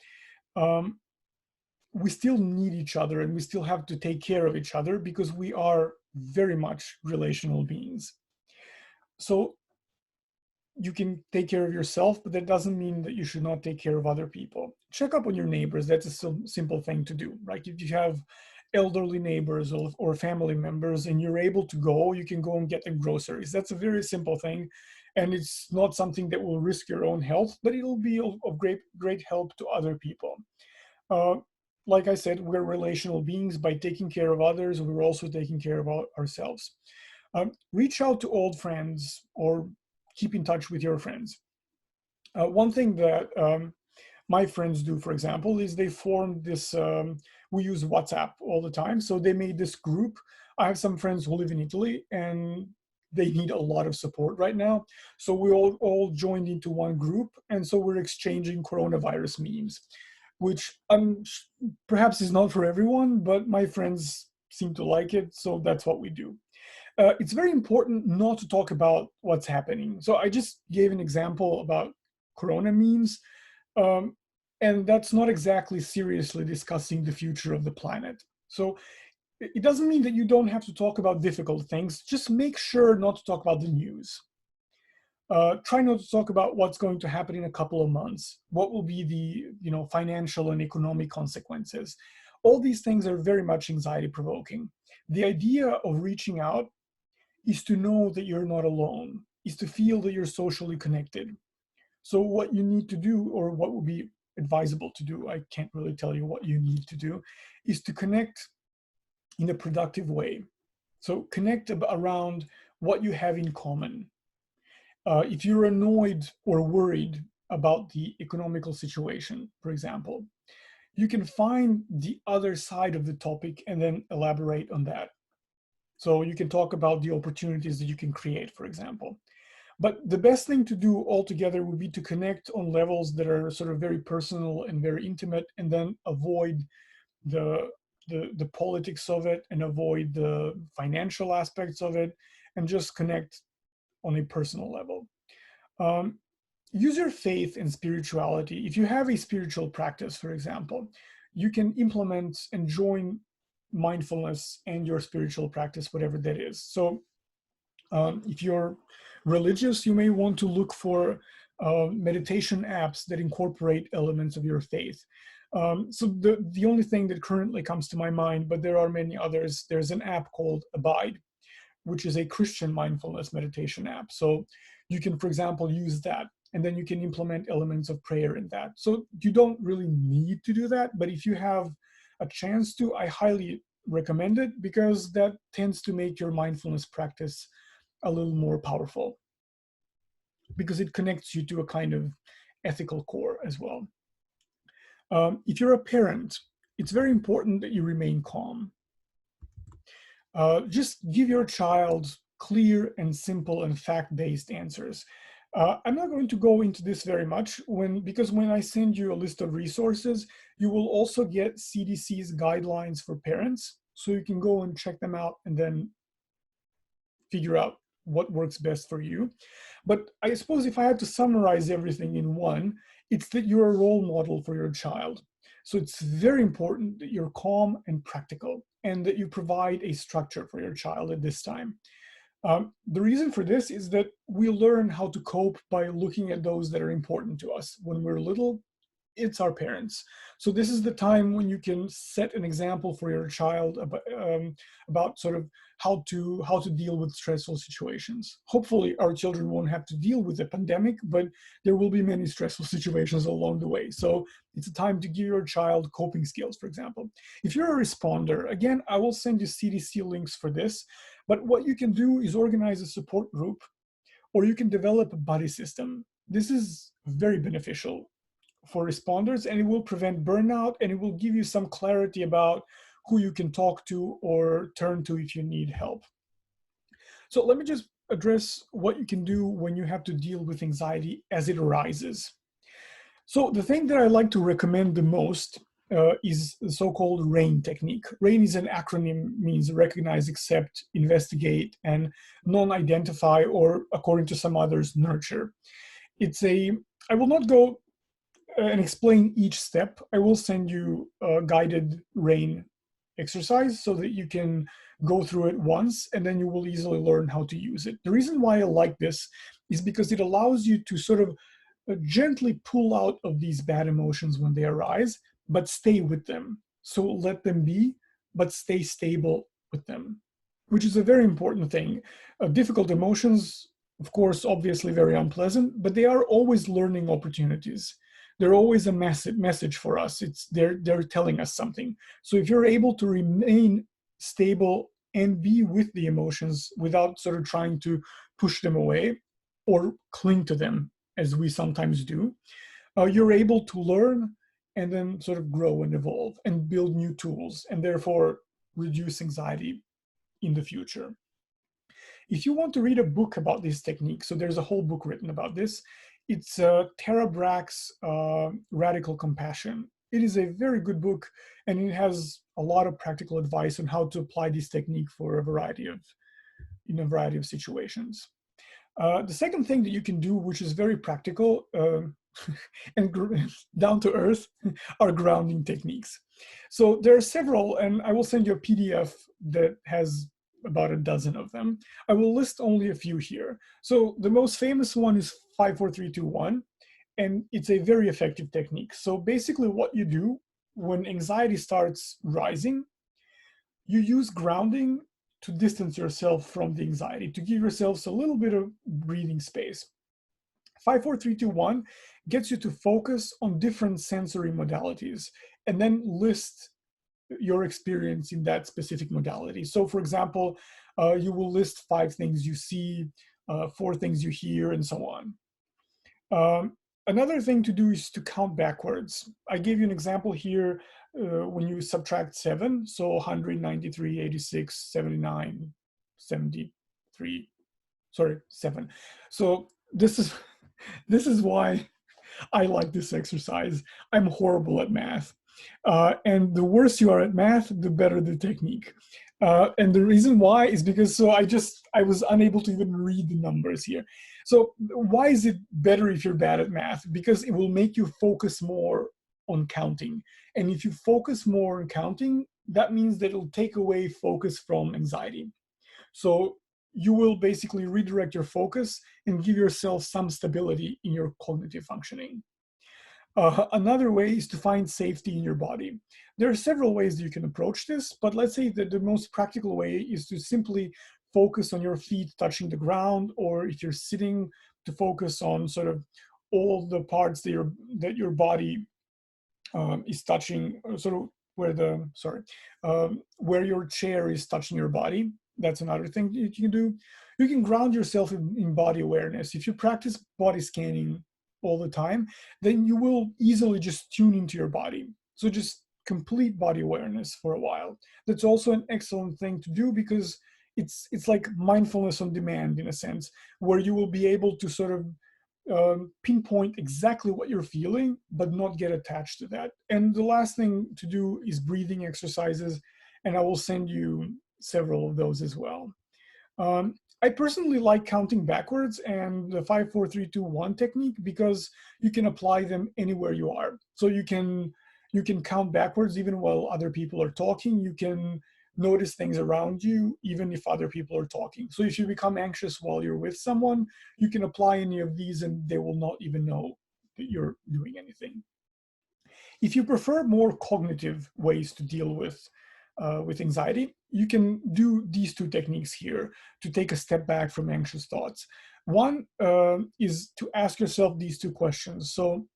we still need each other and we still have to take care of each other because we are very much relational beings. So you can take care of yourself, but that doesn't mean that you should not take care of other people. Check up on your neighbors. That's a simple thing to do, right? If you have elderly neighbors or family members and you're able to go, you can go and get them groceries. That's a very simple thing. And it's not something that will risk your own health, but it'll be of great help to other people. Like I said, we're relational beings. By taking care of others, we're also taking care of ourselves. Reach out to old friends or keep in touch with your friends. One thing that my friends do, for example, is they formed this, we use WhatsApp all the time. So they made this group. I have some friends who live in Italy and they need a lot of support right now. So we all joined into one group. And so we're exchanging coronavirus memes, which perhaps is not for everyone, but my friends seem to like it. So that's what we do. It's very important not to talk about what's happening. So I just gave an example about Corona memes. And that's not exactly seriously discussing the future of the planet. So it doesn't mean that you don't have to talk about difficult things. Just make sure not to talk about the news. Try not to talk about what's going to happen in a couple of months. What will be the financial and economic consequences? All these things are very much anxiety provoking. The idea of reaching out is to know that you're not alone, is to feel that you're socially connected. So what you need to do, or what would be advisable to do, I can't really tell you what you need to do, is to connect in a productive way. So connect around what you have in common. If you're annoyed or worried about the economical situation, for example, you can find the other side of the topic and then elaborate on that. So you can talk about the opportunities that you can create, for example. But the best thing to do altogether would be to connect on levels that are sort of very personal and very intimate, and then avoid the the politics of it and avoid the financial aspects of it, and just connect on a personal level. Um, Use your faith and spirituality. If you have a spiritual practice, for example, you can implement and join mindfulness and your spiritual practice, whatever that is. So if you're religious, you may want to look for meditation apps that incorporate elements of your faith. So the only thing that currently comes to my mind, but there are many others, there's an app called Abide, which is a Christian mindfulness meditation app. So you can, for example, use that, and then you can implement elements of prayer in that. So you don't really need to do that, but if you have a chance to, I highly recommend it, because that tends to make your mindfulness practice a little more powerful, because it connects you to a kind of ethical core as well. If you're a parent, it's very important that you remain calm. Just give your child clear and simple and fact-based answers. I'm not going to go into this very much because when I send you a list of resources, you will also get CDC's guidelines for parents, so you can go and check them out and then figure out what works best for you. But I suppose if I had to summarize everything in one, it's that you're a role model for your child. So it's very important that you're calm and practical, and that you provide a structure for your child at this time. The reason for this is that we learn how to cope by looking at those that are important to us. When we're little, it's our parents. So this is the time when you can set an example for your child about sort of how to deal with stressful situations. Hopefully our children won't have to deal with a pandemic, but there will be many stressful situations along the way. So it's a time to give your child coping skills, for example. If you're a responder, again, I will send you CDC links for this, but what you can do is organize a support group, or you can develop a buddy system. This is very beneficial for responders, and it will prevent burnout, and it will give you some clarity about who you can talk to or turn to if you need help. So let me just address what you can do when you have to deal with anxiety as it arises. So the thing that I like to recommend the most is the so-called RAIN technique. RAIN is an acronym, means recognize, accept, investigate, and non-identify, or according to some others, nurture. I will not go and explain each step. I will send you a guided RAIN exercise so that you can go through it once, and then you will easily learn how to use it. The reason why I like this is because it allows you to sort of gently pull out of these bad emotions when they arise, but stay with them. So let them be, but stay stable with them, which is a very important thing. Difficult emotions, of course, obviously very unpleasant, but they are always learning opportunities. They're always a message for us. They're telling us something. So if you're able to remain stable and be with the emotions without sort of trying to push them away or cling to them, as we sometimes do, you're able to learn and then sort of grow and evolve and build new tools, and therefore reduce anxiety in the future. If you want to read a book about this technique, so there's a whole book written about this, it's Tara Brach's Radical Compassion. It is a very good book, and it has a lot of practical advice on how to apply this technique in a variety of situations. The second thing that you can do, which is very practical and down to earth, are grounding techniques. So there are several, and I will send you a PDF that has about a dozen of them. I will list only a few here. So the most famous one is 5-4-3-2-1, and it's a very effective technique. So basically what you do when anxiety starts rising, you use grounding to distance yourself from the anxiety, to give yourselves a little bit of breathing space. 5-4-3-2-1 gets you to focus on different sensory modalities and then list your experience in that specific modality. So for example, you will list 5 things you see, 4 things you hear, and so on. Another thing to do is to count backwards. I gave you an example here when you subtract 7, so 193, 86, 79, 73, sorry, 7. So this is this is why I like this exercise. I'm horrible at math. And the worse you are at math, the better the technique. And the reason why is because I was unable to even read the numbers here. So why is it better if you're bad at math? Because it will make you focus more on counting. And if you focus more on counting, that means that it'll take away focus from anxiety. So you will basically redirect your focus and give yourself some stability in your cognitive functioning. Another way is to find safety in your body. There are several ways that you can approach this, but let's say that the most practical way is to simply focus on your feet touching the ground, or if you're sitting, to focus on sort of all the parts that your body is touching, sort of where your chair is touching your body. That's another thing that you can do. You can ground yourself in body awareness. If you practice body scanning all the time, then you will easily just tune into your body. So just complete body awareness for a while. That's also an excellent thing to do because it's like mindfulness on demand in a sense, where you will be able to sort of pinpoint exactly what you're feeling, but not get attached to that. And the last thing to do is breathing exercises, and I will send you several of those as well. I personally like counting backwards and the 5, 4, 3, 2, 1 technique because you can apply them anywhere you are. So you can count backwards even while other people are talking. You can notice things around you even if other people are talking. So if you become anxious while you're with someone, you can apply any of these and they will not even know that you're doing anything. If you prefer more cognitive ways to deal with anxiety, you can do these 2 techniques here to take a step back from anxious thoughts. One is to ask yourself these 2 questions. So,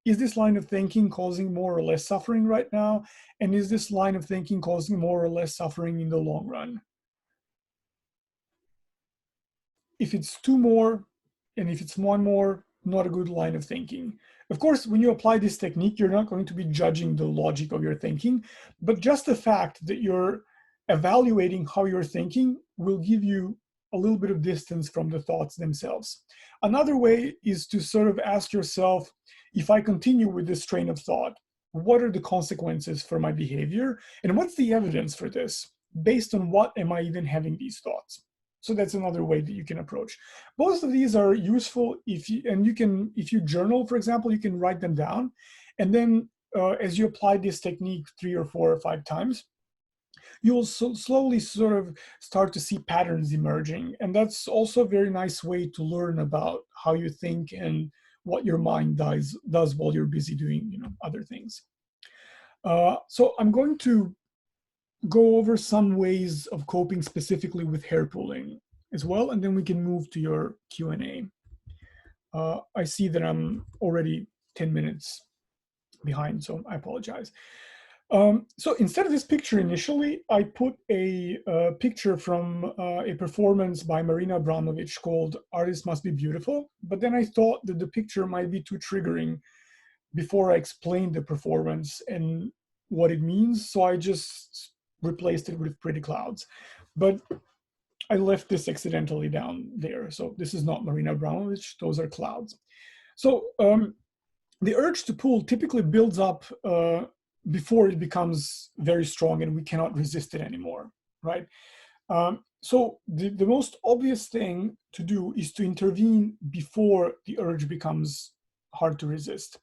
is this line of thinking causing more or less suffering right now? And is this line of thinking causing more or less suffering in the long run? If it's 2 more, and if it's 1 more, not a good line of thinking. Of course, when you apply this technique, you're not going to be judging the logic of your thinking, but just the fact that you're evaluating how you're thinking will give you a little bit of distance from the thoughts themselves. Another way is to sort of ask yourself, if I continue with this train of thought, what are the consequences for my behavior? And what's the evidence for this? Based on what am I even having these thoughts? So that's another way that you can approach. Both of these are useful if you journal, for example, you can write them down. And then as you apply this technique 3 or 4 or 5 times, you will slowly sort of start to see patterns emerging. And that's also a very nice way to learn about how you think and what your mind does while you're busy doing other things. So I'm going to go over some ways of coping specifically with hair pulling as well, and then we can move to your Q&A. I see that I'm already 10 minutes behind, so I apologize. So instead of this picture initially, I put a picture from a performance by Marina Abramovic called Artists Must Be Beautiful, but then I thought that the picture might be too triggering before I explained the performance and what it means, so I just replaced it with pretty clouds. But I left this accidentally down there. So this is not Marina Abramovic, those are clouds. So the urge to pull typically builds up before it becomes very strong and we cannot resist it anymore, right? So the most obvious thing to do is to intervene before the urge becomes hard to resist.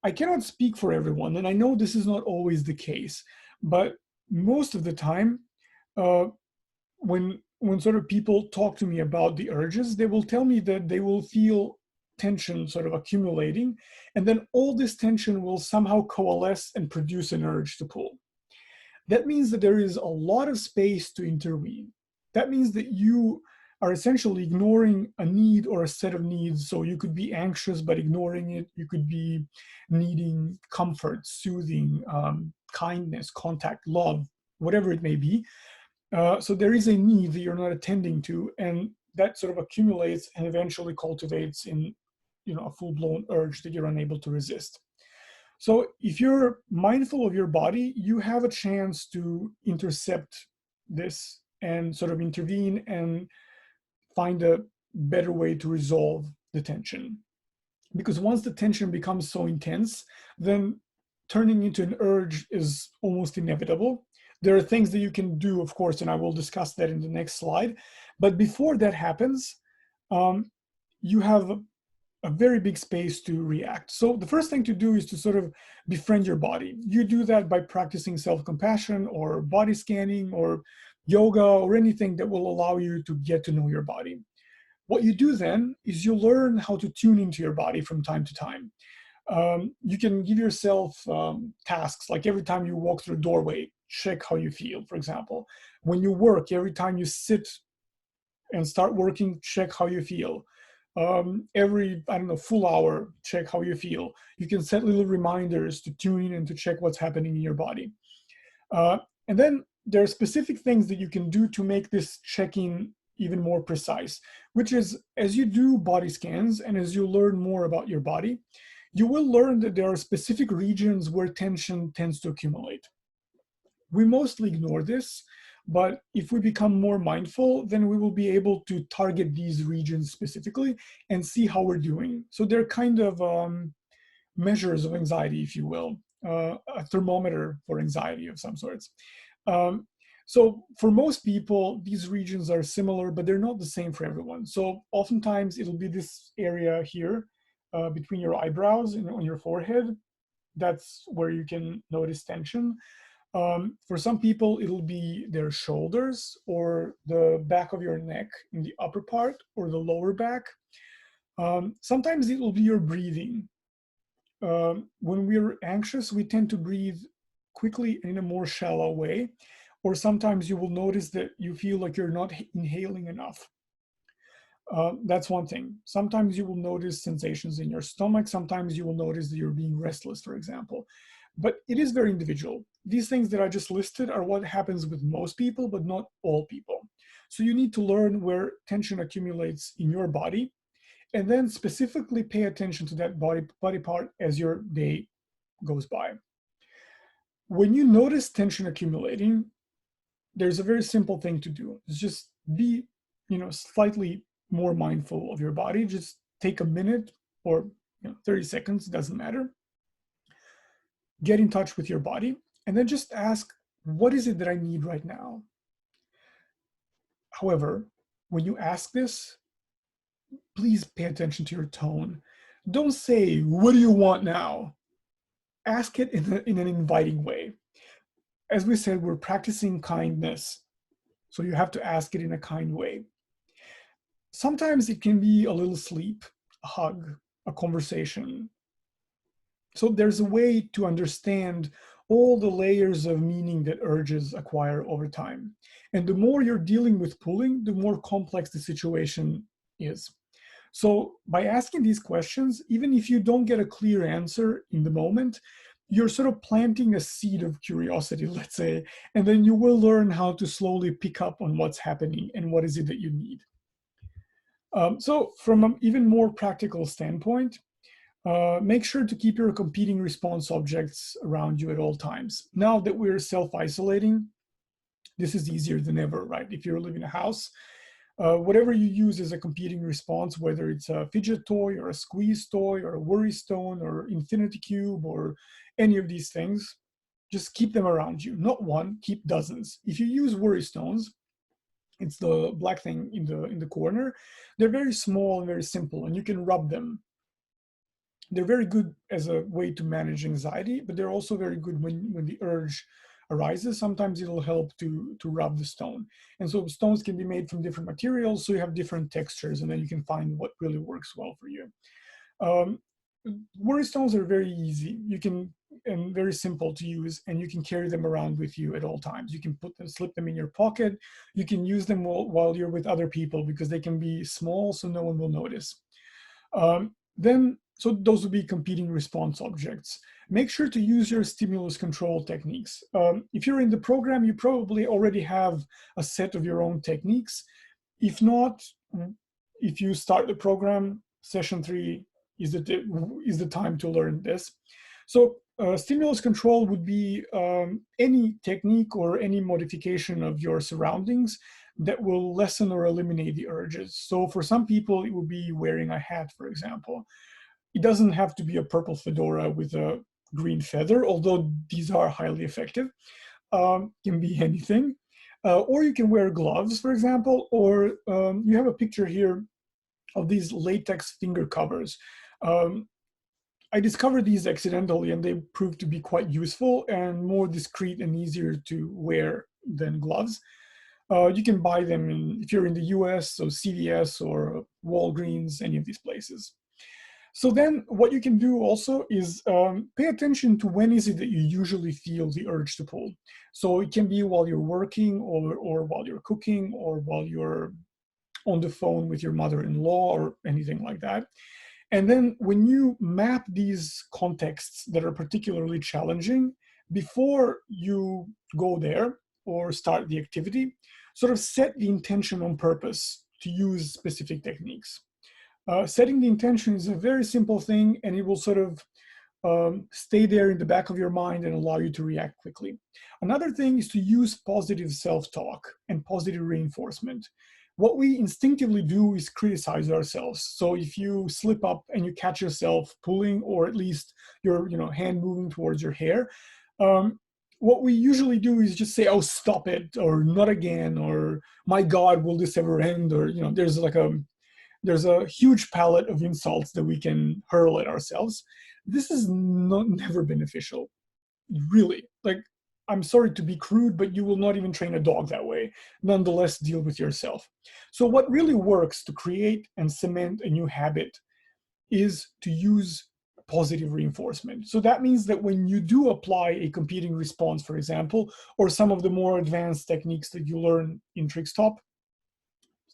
I cannot speak for everyone, and I know this is not always the case, but most of the time, when sort of people talk to me about the urges, they will tell me that they will feel tension sort of accumulating, and then all this tension will somehow coalesce and produce an urge to pull. That means that there is a lot of space to intervene. That means that you are essentially ignoring a need or a set of needs. So you could be anxious but ignoring it. You could be needing comfort, soothing, kindness, contact, love, whatever it may be. So there is a need that you're not attending to, and that sort of accumulates and eventually cultivates in, a full-blown urge that you're unable to resist. So if you're mindful of your body, you have a chance to intercept this and sort of intervene and find a better way to resolve the tension. Because once the tension becomes so intense, then turning into an urge is almost inevitable. There are things that you can do, of course, and I will discuss that in the next slide. But before that happens, you have a very big space to react. So the first thing to do is to sort of befriend your body. You do that by practicing self-compassion or body scanning or yoga or anything that will allow you to get to know your body. What you do then is you learn how to tune into your body from time to time. You can give yourself tasks, like every time you walk through a doorway, check how you feel, for example. When you work, every time you sit and start working, check how you feel. Every, full hour, check how you feel. You can set little reminders to tune in and to check what's happening in your body. And then there are specific things that you can do to make this checking even more precise, which is, as you do body scans and as you learn more about your body, you will learn that there are specific regions where tension tends to accumulate. We mostly ignore this, but if we become more mindful, then we will be able to target these regions specifically and see how we're doing. So they're kind of measures of anxiety, if you will, a thermometer for anxiety of some sorts. So for most people, these regions are similar, but they're not the same for everyone. So oftentimes it'll be this area here between your eyebrows and on your forehead. That's where you can notice tension. For some people, it'll be their shoulders or the back of your neck in the upper part or the lower back. Sometimes it will be your breathing. When we're anxious, we tend to breathe quickly in a more shallow way. Or sometimes you will notice that you feel like you're not inhaling enough. That's one thing. Sometimes you will notice sensations in your stomach. Sometimes you will notice that you're being restless, for example. But it is very individual. These things that I just listed are what happens with most people, but not all people. So you need to learn where tension accumulates in your body, and then specifically pay attention to that body part as your day goes by. When you notice tension accumulating, there's a very simple thing to do. It's just be, slightly more mindful of your body. Just take a minute or 30 seconds, doesn't matter. Get in touch with your body and then just ask, what is it that I need right now? However, when you ask this, please pay attention to your tone. Don't say, what do you want now? Ask it in an inviting way. As we said, we're practicing kindness. So you have to ask it in a kind way. Sometimes it can be a little sleep, a hug, a conversation. So there's a way to understand all the layers of meaning that urges acquire over time. And the more you're dealing with pulling, the more complex the situation is. So by asking these questions, even if you don't get a clear answer in the moment, you're sort of planting a seed of curiosity, let's say, and then you will learn how to slowly pick up on what's happening and what is it that you need. So from an even more practical standpoint, make sure to keep your competing response objects around you at all times. Now that we're self-isolating, this is easier than ever, right? If you live in a house, whatever you use as a competing response, whether it's a fidget toy or a squeeze toy or a worry stone or infinity cube or any of these things, just keep them around you. Not one, keep dozens. If you use worry stones, it's the black thing in the corner. They're very small and very simple, and you can rub them. They're very good as a way to manage anxiety, but they're also very good when the urge arises. Sometimes it'll help to rub the stone. And so stones can be made from different materials, so you have different textures, and then you can find what really works well for you. Worry stones are very easy. You can and very simple to use, and you can carry them around with you at all times. You can slip them in your pocket. You can use them while you're with other people because they can be small, so no one will notice. So those would be competing response objects. Make sure to use your stimulus control techniques. If you're in the program, you probably already have a set of your own techniques. If not, if you start the program, session 3 is the time to learn this. So stimulus control would be any technique or any modification of your surroundings that will lessen or eliminate the urges. So for some people, it would be wearing a hat, for example. It doesn't have to be a purple fedora with a green feather, although these are highly effective. Can be anything. Or you can wear gloves, for example, or you have a picture here of these latex finger covers. I discovered these accidentally, and they proved to be quite useful and more discreet and easier to wear than gloves. You can buy them if you're in the US, so CVS or Walgreens, any of these places. So then what you can do also is pay attention to when is it that you usually feel the urge to pull. So it can be while you're working or while you're cooking or while you're on the phone with your mother-in-law or anything like that. And then when you map these contexts that are particularly challenging, before you go there or start the activity, sort of set the intention on purpose to use specific techniques. Setting the intention is a very simple thing, and it will sort of stay there in the back of your mind and allow you to react quickly. Another thing is to use positive self-talk and positive reinforcement. What we instinctively do is criticize ourselves. So if you slip up and you catch yourself pulling, or at least your hand moving towards your hair, what we usually do is just say, "Oh, stop it," or "not again," or "My God, will this ever end?" Or there's a huge palette of insults that we can hurl at ourselves. This is never beneficial, really. Like, I'm sorry to be crude, but you will not even train a dog that way. Nonetheless, deal with yourself. So what really works to create and cement a new habit is to use positive reinforcement. So that means that when you do apply a competing response, for example, or some of the more advanced techniques that you learn in TrickStop,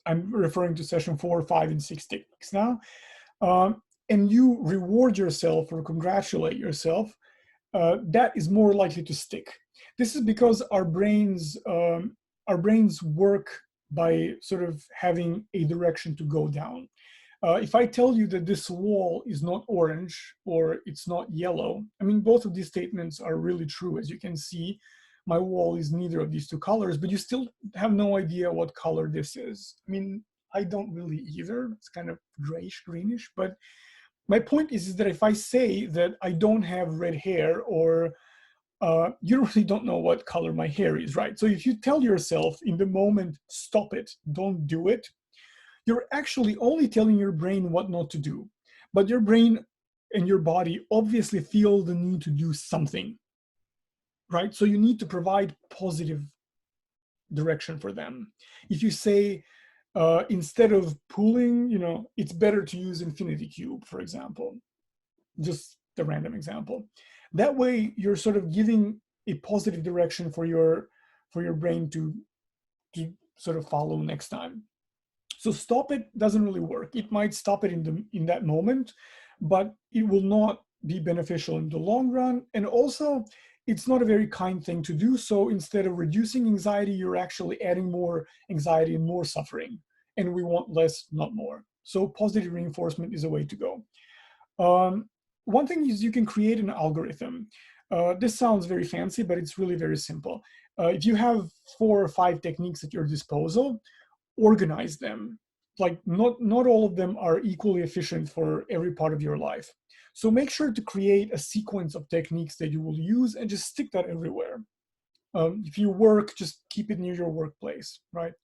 I'm referring to session 4, 5, and 6 techniques now, and you reward yourself or congratulate yourself, that is more likely to stick. This is because our brains work by sort of having a direction to go down. If I tell you that this wall is not orange or it's not yellow, I mean, both of these statements are really true. As you can see, my wall is neither of these two colors, but you still have no idea what color this is. I mean, I don't really either. It's kind of grayish, greenish, but my point is that if I say that I don't have red hair, or you really don't know what color my hair is, right? So if you tell yourself in the moment, "Stop it, don't do it," you're actually only telling your brain what not to do. But your brain and your body obviously feel the need to do something, right? So you need to provide positive direction for them. If you say, instead of pulling, it's better to use infinity cube, for example, just a random example. That way, you're sort of giving a positive direction for your brain to sort of follow next time. So stop it doesn't really work. It might stop it in that moment, but it will not be beneficial in the long run. And also, it's not a very kind thing to do. So instead of reducing anxiety, you're actually adding more anxiety and more suffering. And we want less, not more. So positive reinforcement is a way to go. One thing is you can create an algorithm. This sounds very fancy, but it's really very simple. If you have 4 or 5 techniques at your disposal, organize them. Like, not all of them are equally efficient for every part of your life. So make sure to create a sequence of techniques that you will use and just stick that everywhere. If you work, just keep it near your workplace, right?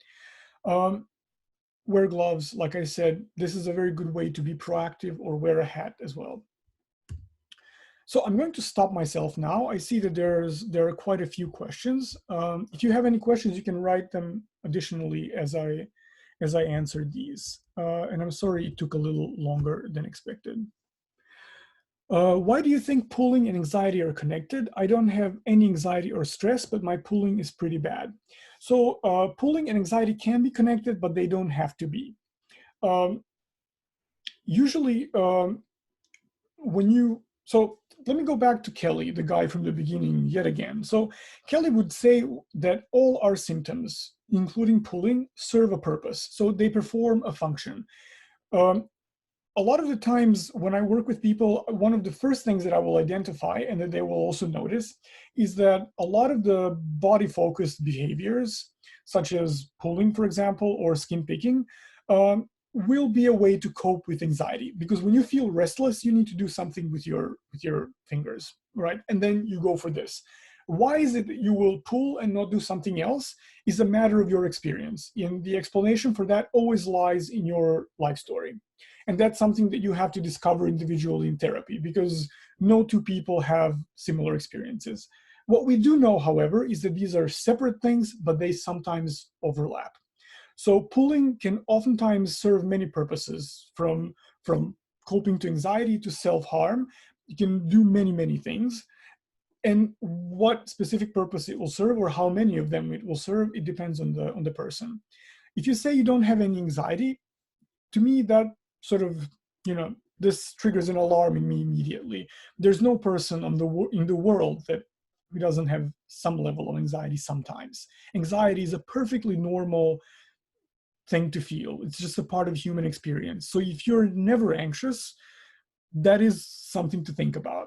Wear gloves. Like I said, this is a very good way to be proactive, or wear a hat as well. So I'm going to stop myself now. I see that there are quite a few questions. If you have any questions, you can write them additionally as I answered these. And I'm sorry it took a little longer than expected. Why do you think pulling and anxiety are connected? I don't have any anxiety or stress, but my pulling is pretty bad. So pulling and anxiety can be connected, but they don't have to be. Um, Usually, so let me go back to Kelly, the guy from the beginning yet again. So Kelly would say that all our symptoms, including pulling, serve a purpose. So they perform a function. Um, a lot of the times when I work with people, one of the first things that I will identify and that they will also notice is that a lot of the body focused behaviors, such as pulling, for example, or skin picking, will be a way to cope with anxiety. Because when you feel restless, you need to do something with your fingers, right? And then you go for this. Why is it that you will pull and not do something else is a matter of your experience. And the explanation for that always lies in your life story. And that's something that you have to discover individually in therapy because no two people have similar experiences. What we do know, however, is that these are separate things, but they sometimes overlap. So pulling can oftentimes serve many purposes, from coping to anxiety to self-harm. It can do many, many things. And what specific purpose it will serve or how many of them it will serve, it depends on the person. If you say you don't have any anxiety, to me that sort of, this triggers an alarm in me immediately. There's no person in the world that who doesn't have some level of anxiety sometimes. Anxiety is a perfectly normal thing to feel. It's just a part of human experience. So if you're never anxious, that is something to think about.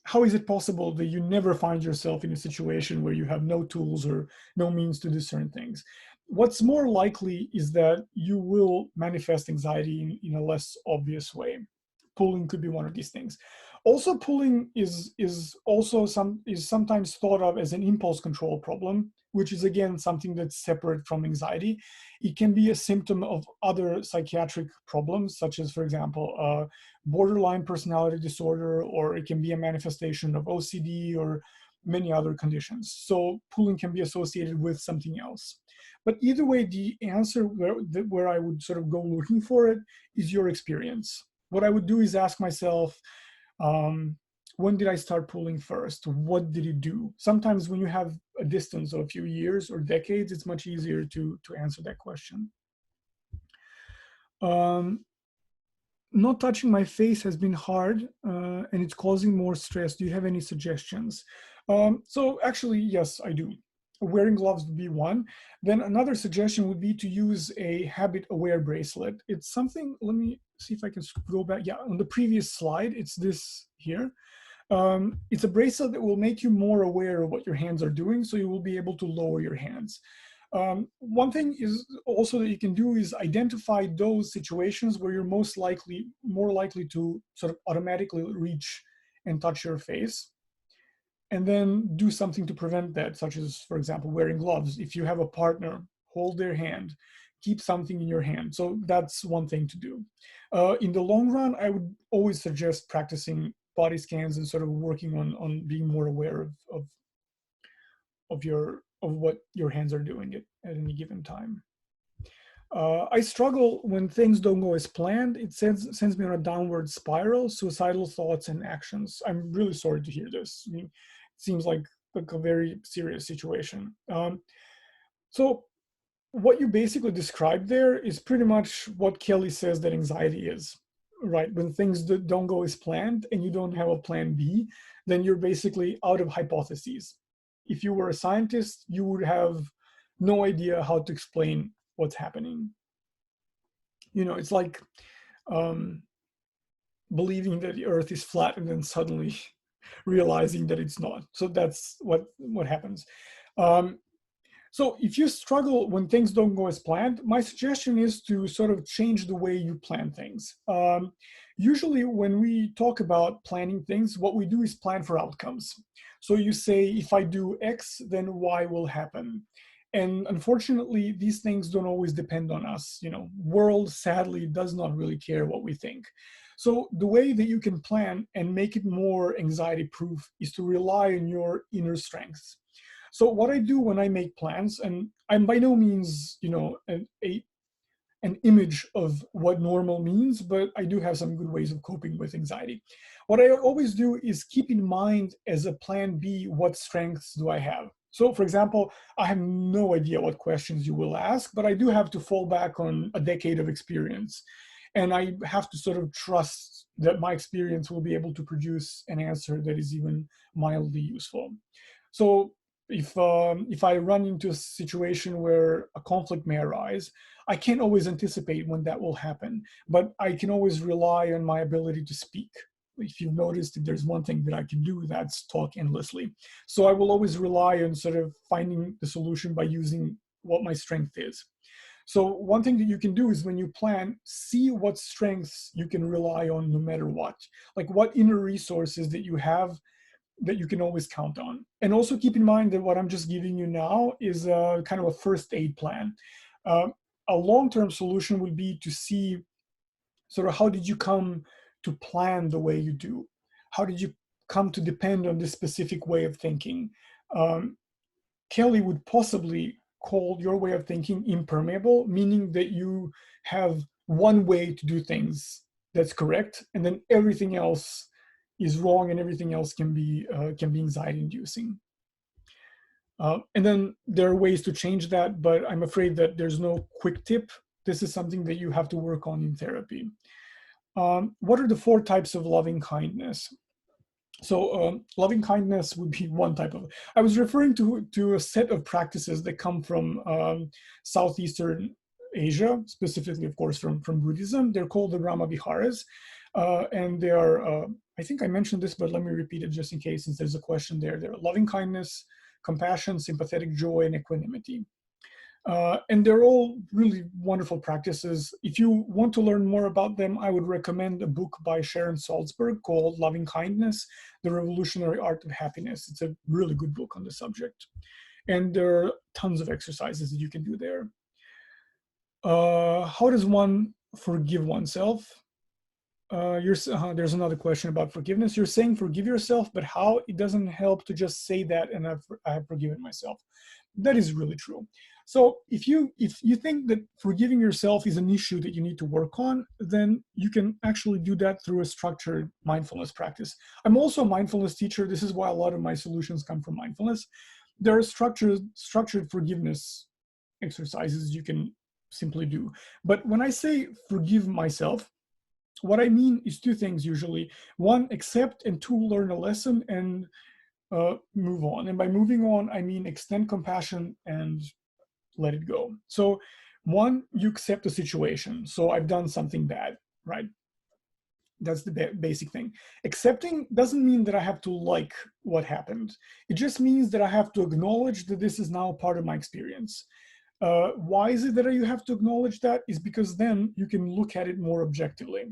How is it possible that you never find yourself in a situation where you have no tools or no means to discern things? What's more likely is that you will manifest anxiety in a less obvious way. Pulling could be one of these things. Also, pulling is sometimes thought of as an impulse control problem, which is again something that's separate from anxiety. It can be a symptom of other psychiatric problems, such as, for example, borderline personality disorder, or it can be a manifestation of OCD or many other conditions. So pulling can be associated with something else. But either way, the answer where I would sort of go looking for it is your experience. What I would do is ask myself, when did I start pulling first? What did it do? Sometimes when you have a distance of a few years or decades, it's much easier to answer that question. Not touching my face has been hard and it's causing more stress. Do you have any suggestions? So actually, yes, I do. Wearing gloves would be one. Then another suggestion would be to use a habit aware bracelet. It's something, let me see if I can go back. Yeah, on the previous slide, it's this here. It's a bracelet that will make you more aware of what your hands are doing, so you will be able to lower your hands. One thing is also that you can do is identify those situations where you're more likely to sort of automatically reach and touch your face, and then do something to prevent that, such as, for example, wearing gloves. If you have a partner, hold their hand, keep something in your hand. So that's one thing to do. In the long run, I would always suggest practicing body scans and sort of working on being more aware of what your hands are doing at any given time. I struggle when things don't go as planned. It sends me on a downward spiral, suicidal thoughts and actions. I'm really sorry to hear this. I mean, it seems like a very serious situation. So what you basically described there is pretty much what Kelly says that anxiety is, right? When things don't go as planned and you don't have a plan B, then you're basically out of hypotheses. If you were a scientist, you would have no idea how to explain what's happening. It's like believing that the earth is flat and then suddenly realizing that it's not. So that's what happens. So if you struggle when things don't go as planned, my suggestion is to sort of change the way you plan things. Usually when we talk about planning things, what we do is plan for outcomes. So you say, if I do X, then Y will happen. And unfortunately, these things don't always depend on us. World sadly does not really care what we think. So the way that you can plan and make it more anxiety proof is to rely on your inner strengths. So what I do when I make plans, and I'm by no means, an image of what normal means, but I do have some good ways of coping with anxiety. What I always do is keep in mind as a plan B, what strengths do I have? So for example, I have no idea what questions you will ask, but I do have to fall back on a decade of experience. And I have to sort of trust that my experience will be able to produce an answer that is even mildly useful. So if I run into a situation where a conflict may arise, I can't always anticipate when that will happen, but I can always rely on my ability to speak. If you've noticed, if there's one thing that I can do, that's talk endlessly. So I will always rely on sort of finding the solution by using what my strength is. So one thing that you can do is when you plan, see what strengths you can rely on no matter what. Like what inner resources that you have that you can always count on. And also keep in mind that what I'm just giving you now is a kind of a first aid plan. Uh, a long-term solution would be to see sort of how did you come to plan the way you do? How did you come to depend on this specific way of thinking? Um, Kelly would possibly call your way of thinking impermeable, meaning that you have one way to do things that's correct, and then everything else is wrong, and everything else can be anxiety-inducing. And then there are ways to change that, but I'm afraid that there's no quick tip. This is something that you have to work on in therapy. What are the 4 types of loving kindness? So loving kindness would be one type of. I was referring to a set of practices that come from Southeastern Asia, specifically, of course, from Buddhism. They're called the Brahma Viharas, and they are. I think I mentioned this, but let me repeat it just in case, since there's a question there. They're loving kindness, compassion, sympathetic joy, and equanimity. And they're all really wonderful practices. If you want to learn more about them, I would recommend a book by Sharon Salzberg called Loving Kindness, The Revolutionary Art of Happiness. It's a really good book on the subject. And there are tons of exercises that you can do there. How does one forgive oneself? There's another question about forgiveness. You're saying forgive yourself, but how? It doesn't help to just say that and I have forgiven myself. That is really true. So if you think that forgiving yourself is an issue that you need to work on, then you can actually do that through a structured mindfulness practice. I'm also a mindfulness teacher. This is why a lot of my solutions come from mindfulness. There are structured forgiveness exercises you can simply do. But when I say forgive myself, what I mean is 2 things usually. 1, accept, and 2, learn a lesson and move on. And by moving on, I mean extend compassion and let it go. So 1, you accept the situation. So I've done something bad, right? That's the basic thing. Accepting doesn't mean that I have to like what happened. It just means that I have to acknowledge that this is now part of my experience. Why is it that you have to acknowledge that? Is because then you can look at it more objectively.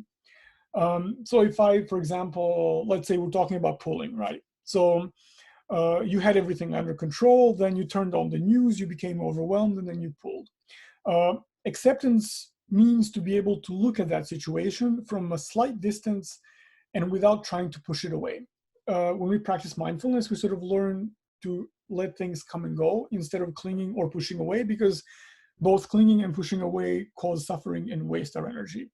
So if I, for example, let's say we're talking about pulling, right? So you had everything under control, then you turned on the news, you became overwhelmed, and then you pulled. Acceptance means to be able to look at that situation from a slight distance and without trying to push it away. When we practice mindfulness, we sort of learn to let things come and go instead of clinging or pushing away, because both clinging and pushing away cause suffering and waste our energy.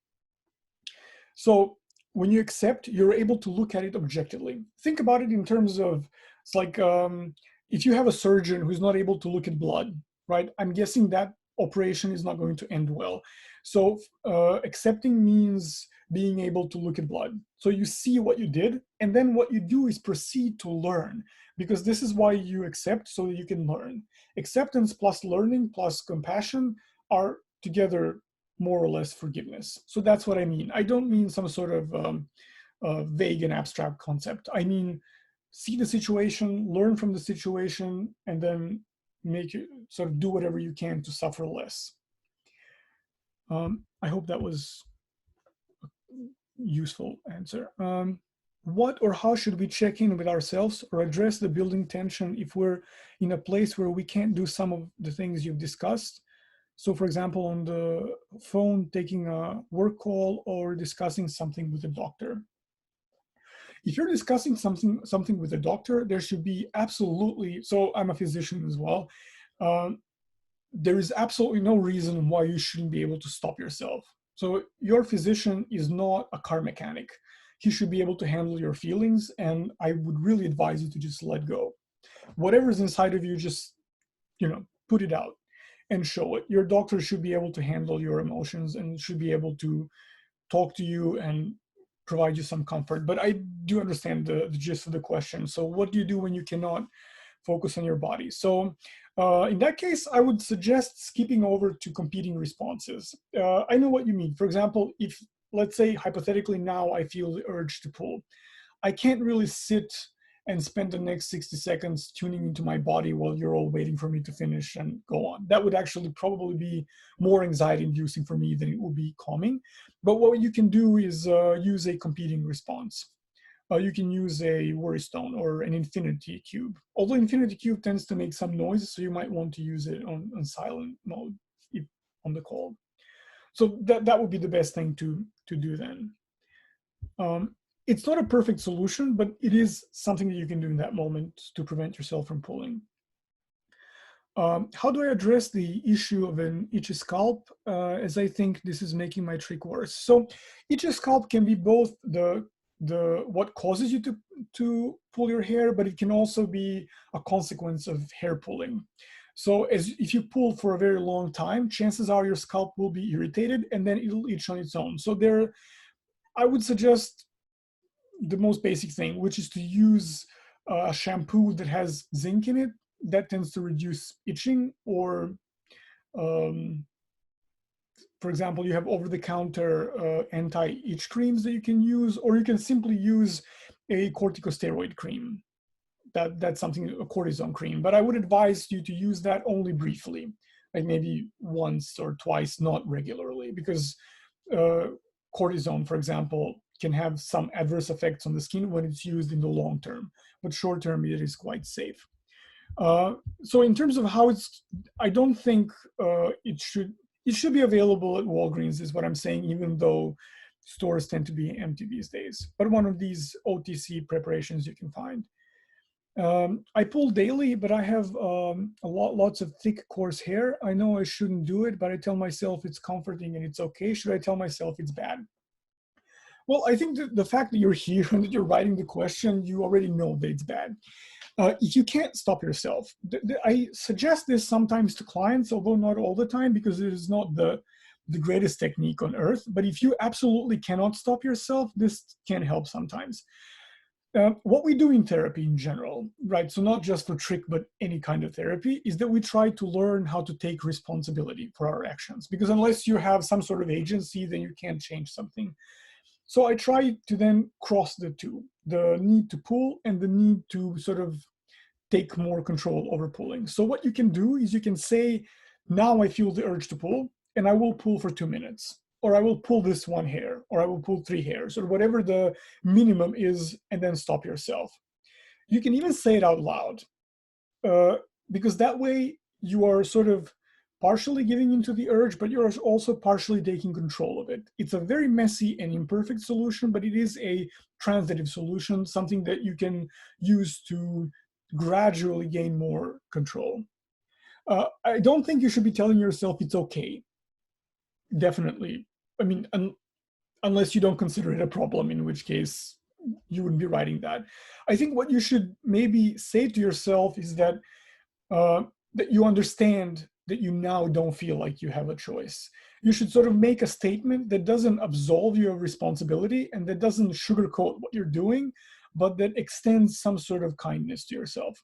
So when you accept, you're able to look at it objectively. Think about it in terms of, it's like if you have a surgeon who's not able to look at blood, right? I'm guessing that operation is not going to end well. So accepting means being able to look at blood. So you see what you did, and then what you do is proceed to learn, because this is why you accept, so that you can learn. Acceptance plus learning plus compassion are together more or less forgiveness. So that's what I mean. I don't mean some sort of vague and abstract concept. I mean, see the situation, learn from the situation, and then make it sort of do whatever you can to suffer less. I hope that was a useful answer. What or how should we check in with ourselves or address the building tension if we're in a place where we can't do some of the things you've discussed? So for example, on the phone, taking a work call or discussing something with a doctor. If you're discussing something with a doctor, there should be absolutely, so I'm a physician as well. there is absolutely no reason why you shouldn't be able to stop yourself. So your physician is not a car mechanic. He should be able to handle your feelings, and I would really advise you to just let go. Whatever's inside of you, just, put it out and show it. Your doctor should be able to handle your emotions and should be able to talk to you and provide you some comfort. But I do understand the gist of the question. So what do you do when you cannot focus on your body? So in that case, I would suggest skipping over to competing responses. I know what you mean. For example, if, let's say, hypothetically now I feel the urge to pull, I can't really sit and spend the next 60 seconds tuning into my body while you're all waiting for me to finish and go on. That would actually probably be more anxiety inducing for me than it would be calming. But what you can do is use a competing response. You can use a worry stone or an infinity cube. Although infinity cube tends to make some noise, so you might want to use it on silent mode if on the call. So that would be the best thing to do then. It's not a perfect solution, but it is something that you can do in that moment to prevent yourself from pulling. How do I address the issue of an itchy scalp, as I think this is making my trick worse? So itchy scalp can be both the what causes you to pull your hair, but it can also be a consequence of hair pulling. So if you pull for a very long time, chances are your scalp will be irritated and then it'll itch on its own. So I would suggest the most basic thing, which is to use a shampoo that has zinc in it. That tends to reduce itching. Or for example, you have over-the-counter anti-itch creams that you can use, or you can simply use a corticosteroid cream. That's something, a cortisone cream. But I would advise you to use that only briefly, like maybe once or twice, not regularly, because cortisone, for example, can have some adverse effects on the skin when it's used in the long term, but short term it is quite safe. So in terms of how I don't think it should be available at Walgreens, is what I'm saying, even though stores tend to be empty these days. But one of these OTC preparations you can find. I pull daily, but I have lots of thick, coarse hair. I know I shouldn't do it, but I tell myself it's comforting and it's okay. Should I tell myself it's bad? Well, I think the fact that you're here and that you're writing the question, you already know that it's bad. If you can't stop yourself, I suggest this sometimes to clients, although not all the time, because it is not the greatest technique on earth. But if you absolutely cannot stop yourself, this can help sometimes. What we do in therapy in general, right, so not just for trick, but any kind of therapy, is that we try to learn how to take responsibility for our actions. Because unless you have some sort of agency, then you can't change something. So I try to then cross the two, the need to pull and the need to sort of take more control over pulling. So what you can do is you can say, now I feel the urge to pull, and I will pull for 2 minutes, or I will pull this one hair, or I will pull 3 hairs, or whatever the minimum is, and then stop yourself. You can even say it out loud, because that way you are sort of partially giving into the urge, but you're also partially taking control of it. It's a very messy and imperfect solution, but it is a transitive solution, something that you can use to gradually gain more control. I don't think you should be telling yourself it's okay. Definitely. I mean, unless you don't consider it a problem, in which case you wouldn't be writing that. I think what you should maybe say to yourself is that that you understand that you now don't feel like you have a choice. You should sort of make a statement that doesn't absolve you of responsibility and that doesn't sugarcoat what you're doing, but that extends some sort of kindness to yourself.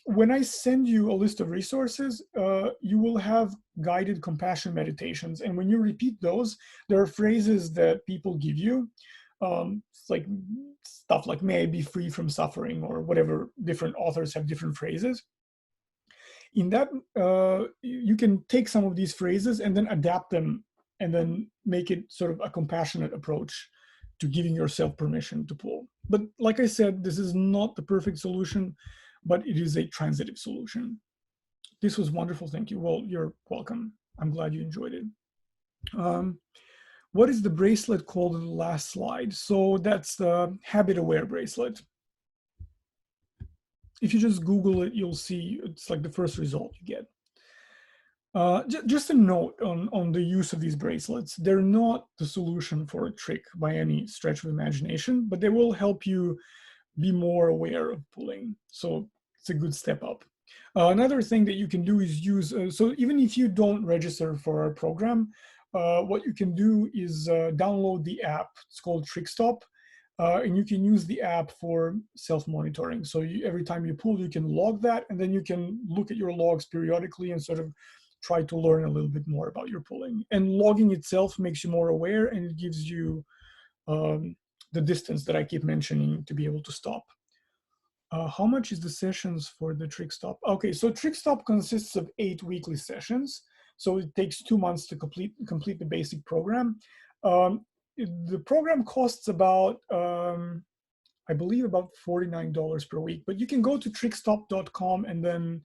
When I send you a list of resources, you will have guided compassion meditations. And when you repeat those, there are phrases that people give you, like stuff like, may I be free from suffering, or whatever. Different authors have different phrases. In that, you can take some of these phrases and then adapt them and then make it sort of a compassionate approach to giving yourself permission to pull. But like I said, this is not the perfect solution, but it is a transitive solution. This was wonderful. Thank you. Well, you're welcome. I'm glad you enjoyed it. What is the bracelet called in the last slide? So that's the habit aware bracelet. If you just Google it, you'll see it's like the first result you get. Just a note on the use of these bracelets. They're not the solution for a trick by any stretch of imagination, but they will help you be more aware of pulling. So it's a good step up. Another thing that you can do is use, so even if you don't register for our program, what you can do is download the app. It's called TrickStop. And you can use the app for self-monitoring. So every time you pull, you can log that, and then you can look at your logs periodically and sort of try to learn a little bit more about your pulling. And logging itself makes you more aware, and it gives you the distance that I keep mentioning to be able to stop. How much is the sessions for the TrickStop? Okay, so TrickStop consists of 8 weekly sessions. So it takes 2 months to complete the basic program. The program costs about, I believe about $49 per week, but you can go to trickstop.com and then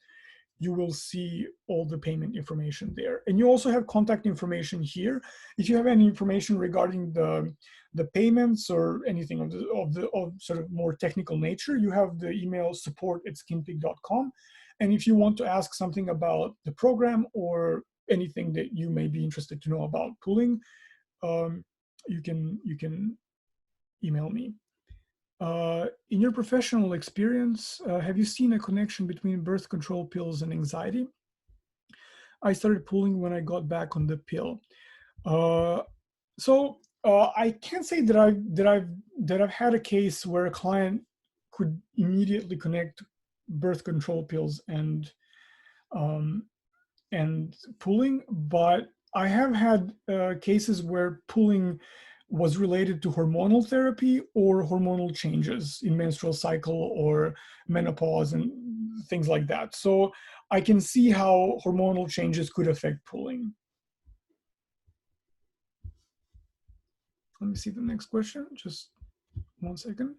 you will see all the payment information there. And you also have contact information here. If you have any information regarding the payments or anything of sort of more technical nature, you have the email support@skinpig.com. And if you want to ask something about the program or anything that you may be interested to know about pooling, you can email me. In your professional experience, have you seen a connection between birth control pills and anxiety? I started pooling when I got back on the pill. I can't say that I've had a case where a client could immediately connect birth control pills um, and pooling, but I have had cases where pooling was related to hormonal therapy or hormonal changes in menstrual cycle or menopause and things like that. So I can see how hormonal changes could affect pooling. Let me see the next question, just 1 second.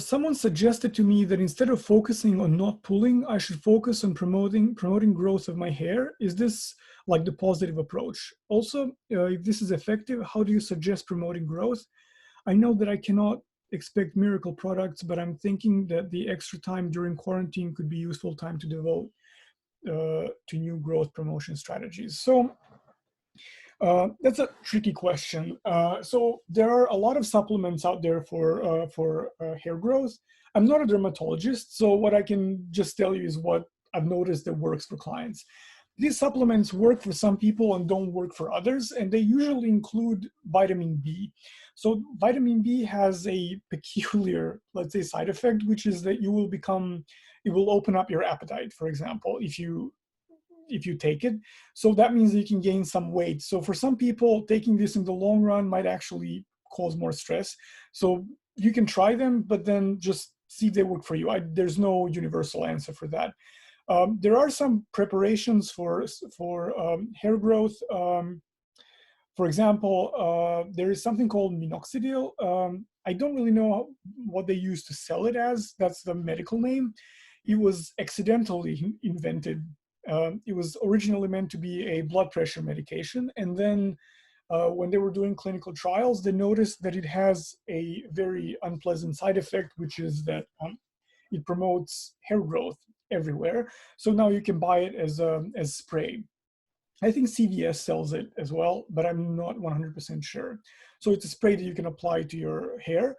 Someone suggested to me that instead of focusing on not pulling, I should focus on promoting growth of my hair. Is this like the positive approach? Also, if this is effective, how do you suggest promoting growth? I know that I cannot expect miracle products, but I'm thinking that the extra time during quarantine could be useful time to devote to new growth promotion strategies. So that's a tricky question. So there are a lot of supplements out there for hair growth. I'm not a dermatologist, so what I can just tell you is what I've noticed that works for clients. These supplements work for some people and don't work for others, and they usually include vitamin B. So vitamin B has a peculiar, let's say, side effect, which is that it will open up your appetite, for example, if you take it. So that means you can gain some weight. So for some people, taking this in the long run might actually cause more stress. So you can try them, but then just see if they work for you. There's no universal answer for that. There are some preparations for hair growth. For example, there is something called minoxidil. I don't really know what they use to sell it as. That's the medical name. It was accidentally invented. It was originally meant to be a blood pressure medication. And then when they were doing clinical trials, they noticed that it has a very unpleasant side effect, which is that it promotes hair growth everywhere. So now you can buy it as spray. I think CVS sells it as well, but I'm not 100% sure. So it's a spray that you can apply to your hair.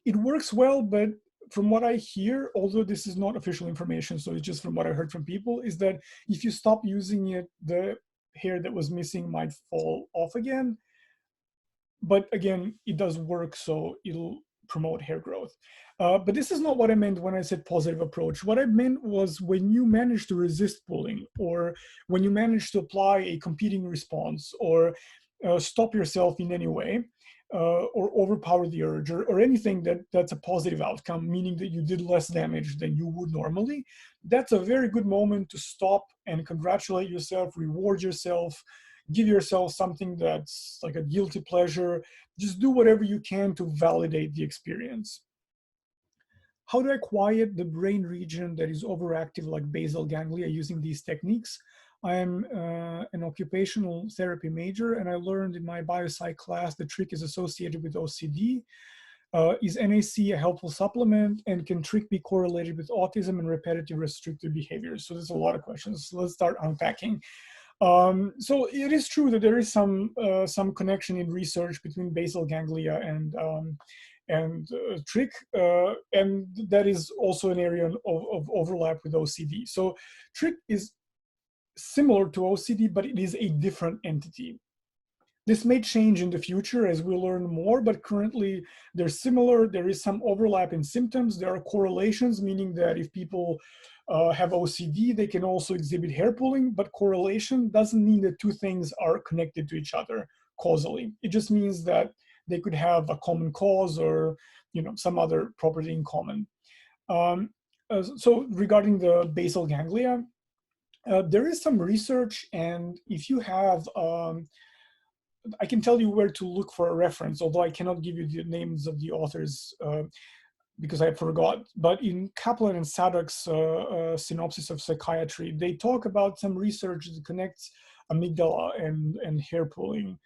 It works well, but from what I hear, although this is not official information, so it's just from what I heard from people, is that if you stop using it, the hair that was missing might fall off again. But again, it does work, so it'll promote hair growth. But this is not what I meant when I said positive approach. What I meant was when you manage to resist pulling, or when you manage to apply a competing response, or stop yourself in any way, or overpower the urge, or anything that's a positive outcome, meaning that you did less damage than you would normally, that's a very good moment to stop and congratulate yourself, reward yourself, give yourself something that's like a guilty pleasure. Just do whatever you can to validate the experience. How do I quiet the brain region that is overactive, like basal ganglia, using these techniques? I am an occupational therapy major, and I learned in my biopsych class the trick is associated with OCD. Is NAC a helpful supplement, and can trick be correlated with autism and repetitive restrictive behaviors? So there's a lot of questions. So let's start unpacking. So it is true that there is some connection in research between basal ganglia and trick, and that is also an area of overlap with OCD. So trick is similar to OCD, but it is a different entity. This may change in the future as we learn more, but currently they're similar. There is some overlap in symptoms. There are correlations, meaning that if people have OCD, they can also exhibit hair pulling, but correlation doesn't mean that two things are connected to each other causally. It just means that they could have a common cause or some other property in common. So regarding the basal ganglia, there is some research, and if you have I can tell you where to look for a reference, although I cannot give you the names of the authors because I forgot. But in Kaplan and Sadok's synopsis of psychiatry, they talk about some research that connects amygdala and hair pulling.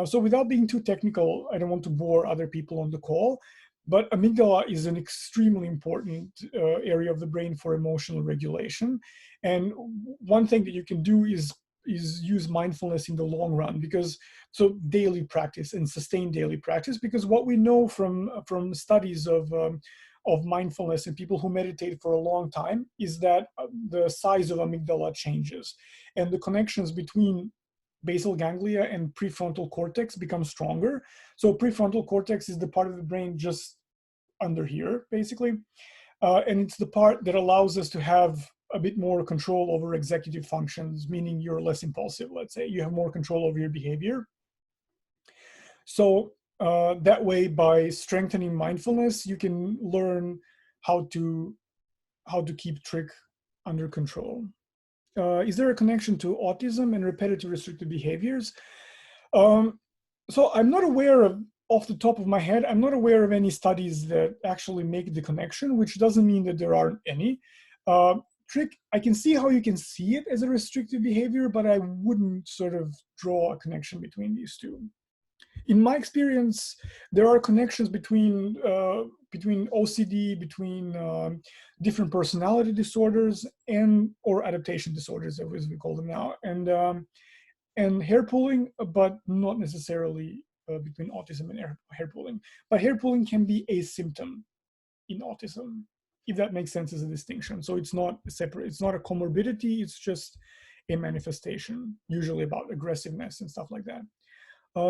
So without being too technical, I don't want to bore other people on the call, but amygdala is an extremely important area of the brain for emotional regulation. And one thing that you can do is use mindfulness in the long run, because so daily practice and sustained daily practice, because what we know from studies of mindfulness and people who meditate for a long time is that the size of amygdala changes, and the connections between basal ganglia and prefrontal cortex become stronger. So prefrontal cortex is the part of the brain just under here, basically, and it's the part that allows us to have a bit more control over executive functions, meaning you're less impulsive, let's say. You have more control over your behavior. So that way, by strengthening mindfulness, you can learn how to keep trick under control. Is there a connection to autism and repetitive restrictive behaviors? So I'm not aware of, off the top of my head, I'm not aware of any studies that actually make the connection, which doesn't mean that there aren't any. Trick, I can see how you can see it as a restrictive behavior, but I wouldn't sort of draw a connection between these two. In my experience, there are connections between OCD, between different personality disorders or adaptation disorders, as we call them now, and hair pulling, but not necessarily between autism and hair pulling. But hair pulling can be a symptom in autism, if that makes sense as a distinction. So it's not separate, it's not a comorbidity, it's just a manifestation, usually about aggressiveness and stuff like that.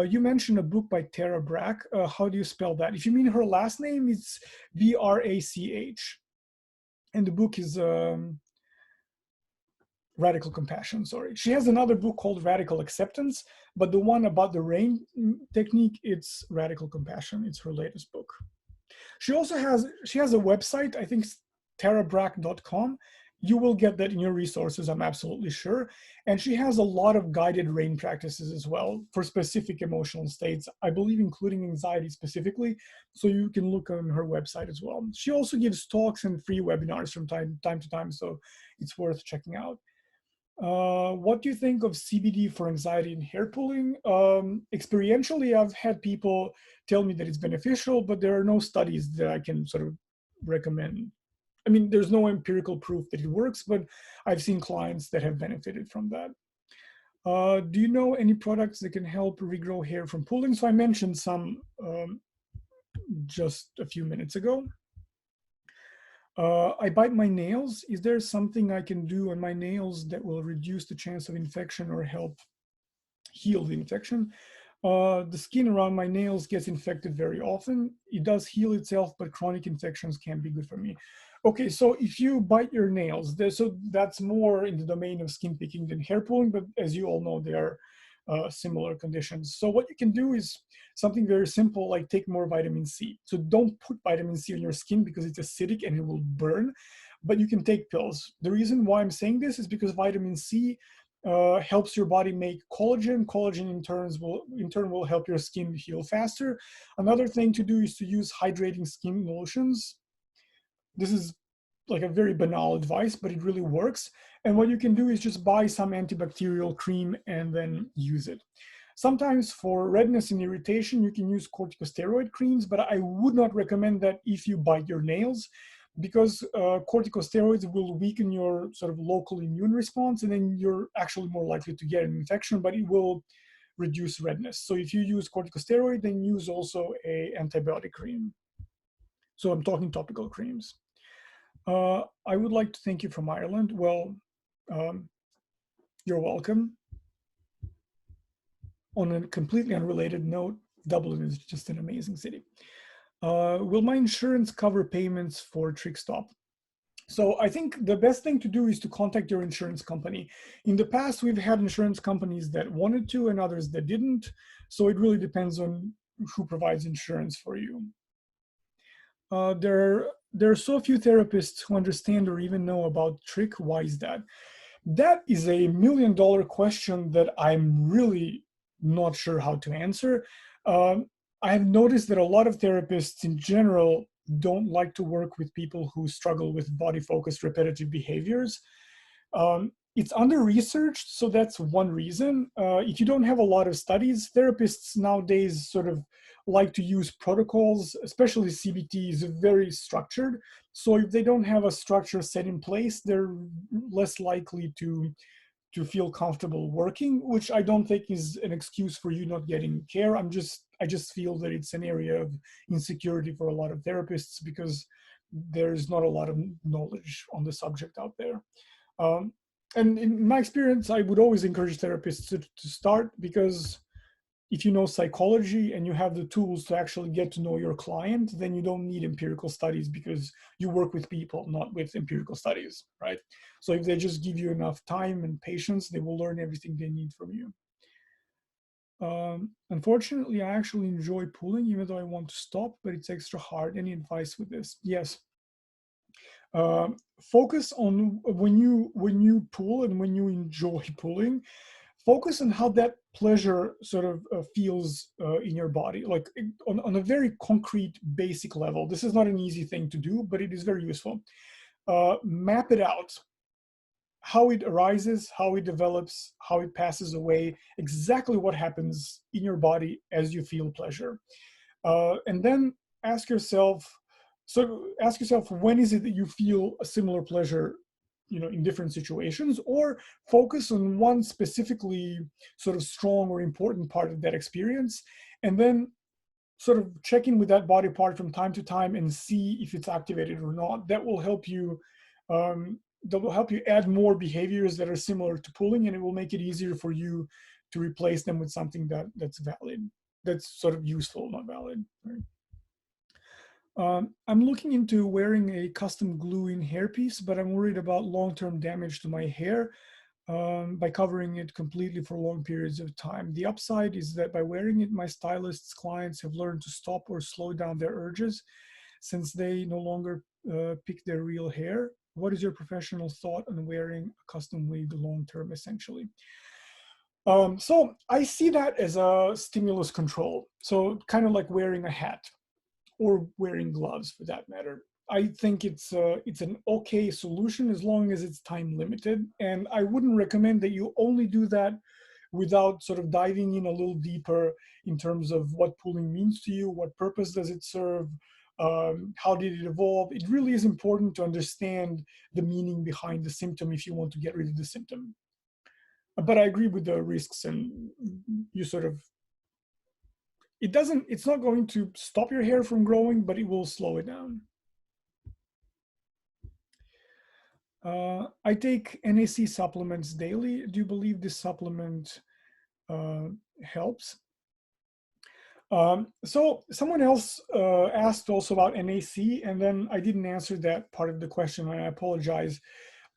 You mentioned a book by Tara Brach. How do you spell that? If you mean her last name, it's Brach. And the book is Radical Compassion, sorry. She has another book called Radical Acceptance, but the one about the RAIN technique, it's Radical Compassion. It's her latest book. She has a website, I think tarabrach.com. You will get that in your resources, I'm absolutely sure. And she has a lot of guided RAIN practices as well for specific emotional states, I believe including anxiety specifically. So you can look on her website as well. She also gives talks and free webinars from time to time, so it's worth checking out. What do you think of CBD for anxiety and hair pulling? Experientially, I've had people tell me that it's beneficial, but there are no studies that I can sort of recommend. I mean, there's no empirical proof that it works, but I've seen clients that have benefited from that. Do you know any products that can help regrow hair from pulling? So I mentioned some just a few minutes ago. I bite my nails. Is there something I can do on my nails that will reduce the chance of infection or help heal the infection? The skin around my nails gets infected very often. It does heal itself, but chronic infections can be good for me. Okay, so if you bite your nails, so that's more in the domain of skin picking than hair pulling, but as you all know, they are similar conditions. So what you can do is something very simple, like take more vitamin C. So don't put vitamin C on your skin because it's acidic and it will burn, but you can take pills. The reason why I'm saying this is because vitamin C helps your body make collagen. Collagen in turn will help your skin heal faster. Another thing to do is to use hydrating skin lotions. This is like a very banal advice, but it really works. And what you can do is just buy some antibacterial cream and then use it. Sometimes for redness and irritation, you can use corticosteroid creams, but I would not recommend that if you bite your nails, because corticosteroids will weaken your sort of local immune response, and then you're actually more likely to get an infection, but it will reduce redness. So if you use corticosteroid, then use also a antibiotic cream. So I'm talking topical creams. I would like to thank you from Ireland. Well, you're welcome. On a completely unrelated note, Dublin is just an amazing city. Will my insurance cover payments for TrickStop? So I think the best thing to do is to contact your insurance company. In the past, we've had insurance companies that wanted to and others that didn't. So it really depends on who provides insurance for you. There are so few therapists who understand or even know about Trick. Why is that? That is a $1,000,000 question that I'm really not sure how to answer. I have noticed that a lot of therapists in general don't like to work with people who struggle with body-focused repetitive behaviors. It's under-researched, so that's one reason. If you don't have a lot of studies, therapists nowadays sort of like to use protocols, especially CBT is very structured. So if they don't have a structure set in place, they're less likely to feel comfortable working, which I don't think is an excuse for you not getting care. I just feel that it's an area of insecurity for a lot of therapists because there's not a lot of knowledge on the subject out there. And in my experience, I would always encourage therapists to start, because if you know psychology and you have the tools to actually get to know your client, then you don't need empirical studies because you work with people, not with empirical studies, right? So if they just give you enough time and patience, they will learn everything they need from you. Unfortunately, I actually enjoy pulling, even though I want to stop, but it's extra hard. Any advice with this? Yes. Focus on when you pull and when you enjoy pulling, focus on how that pleasure sort of feels in your body, like on a very concrete, basic level. This is not an easy thing to do, but it is very useful. Map it out, how it arises, how it develops, how it passes away, exactly what happens in your body as you feel pleasure. And then ask yourself, when is it that you feel a similar pleasure, in different situations, or focus on one specifically sort of strong or important part of that experience, and then sort of check in with that body part from time to time and see if it's activated or not. That will help you add more behaviors that are similar to pulling, and it will make it easier for you to replace them with something that's valid, that's sort of useful, not valid. Right? I'm looking into wearing a custom glue-in hairpiece, but I'm worried about long-term damage to my hair by covering it completely for long periods of time. The upside is that by wearing it, my stylist's clients have learned to stop or slow down their urges since they no longer pick their real hair. What is your professional thought on wearing a custom wig long-term, essentially? So I see that as a stimulus control. So kind of like wearing a hat, or wearing gloves for that matter. I think it's an okay solution as long as it's time limited. And I wouldn't recommend that you only do that without sort of diving in a little deeper in terms of what pulling means to you, what purpose does it serve, how did it evolve. It really is important to understand the meaning behind the symptom if you want to get rid of the symptom. But I agree with the risks, and you sort of, it's not going to stop your hair from growing, but it will slow it down. I take NAC supplements daily. Do you believe this supplement helps? So someone else asked also about NAC, and then I didn't answer that part of the question, and I apologize.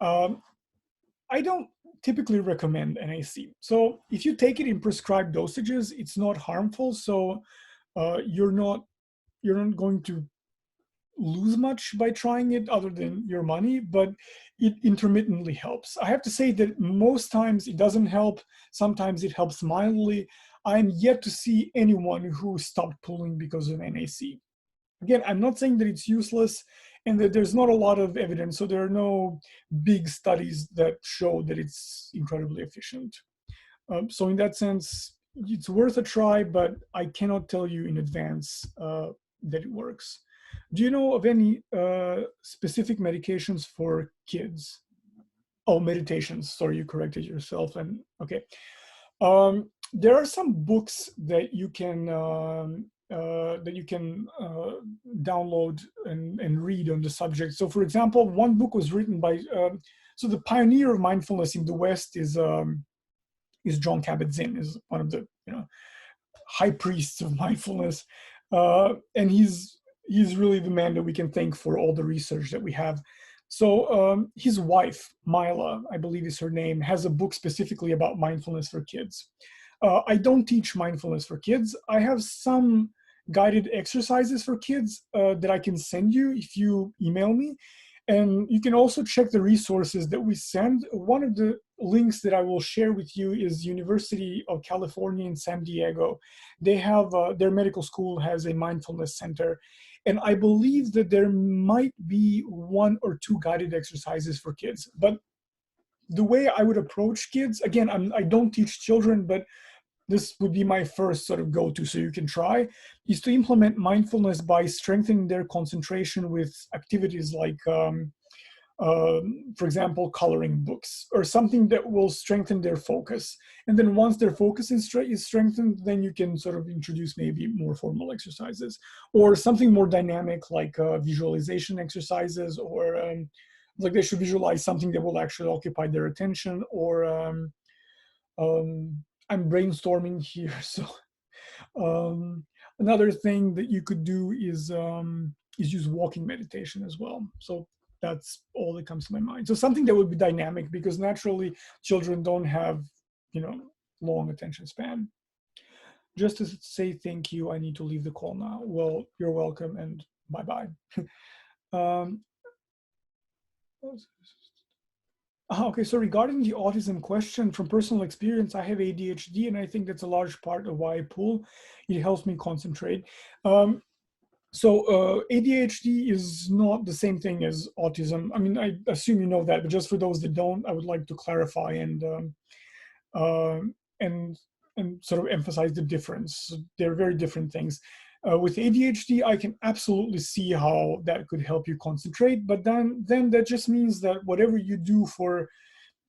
I don't typically recommend NAC. So if you take it in prescribed dosages, it's not harmful. So you're not going to lose much by trying it other than your money, but it intermittently helps. I have to say that most times it doesn't help. Sometimes it helps mildly. I'm yet to see anyone who stopped pulling because of NAC. Again, I'm not saying that it's useless and that there's not a lot of evidence. So there are no big studies that show that it's incredibly efficient. So in that sense, it's worth a try, but I cannot tell you in advance that it works. Do you know of any specific medications for kids? Oh, meditations. Sorry, you corrected yourself. And okay. There are some books that you can download and read on the subject. So, for example, one book was written by so the pioneer of mindfulness in the West is John Kabat-Zinn, is one of the high priests of mindfulness, and he's really the man that we can thank for all the research that we have. So his wife, Mila, I believe is her name, has a book specifically about mindfulness for kids. I don't teach mindfulness for kids. I have some guided exercises for kids that I can send you if you email me. And you can also check the resources that we send. One of the links that I will share with you is University of California in San Diego. They have, their medical school has a mindfulness center. And I believe that there might be 1 or 2 guided exercises for kids. But the way I would approach kids, again, I don't teach children, but this would be my first sort of go-to, so you can try, is to implement mindfulness by strengthening their concentration with activities like, for example, coloring books or something that will strengthen their focus. And then once their focus is strengthened, then you can sort of introduce maybe more formal exercises or something more dynamic like visualization exercises, or like they should visualize something that will actually occupy their attention, or I'm brainstorming here. So another thing that you could do is use walking meditation as well. So that's all that comes to my mind. So something that would be dynamic, because naturally children don't have, long attention span. Just to say thank you, I need to leave the call now. Well, you're welcome, and bye-bye. um, Okay, so regarding the autism question, from personal experience, I have ADHD, and I think that's a large part of why I pull. It helps me concentrate. So ADHD is not the same thing as autism. I mean, I assume you know that, but just for those that don't, I would like to clarify uh, and sort of emphasize the difference. They're very different things. With ADHD, I can absolutely see how that could help you concentrate, but then that just means that whatever you do for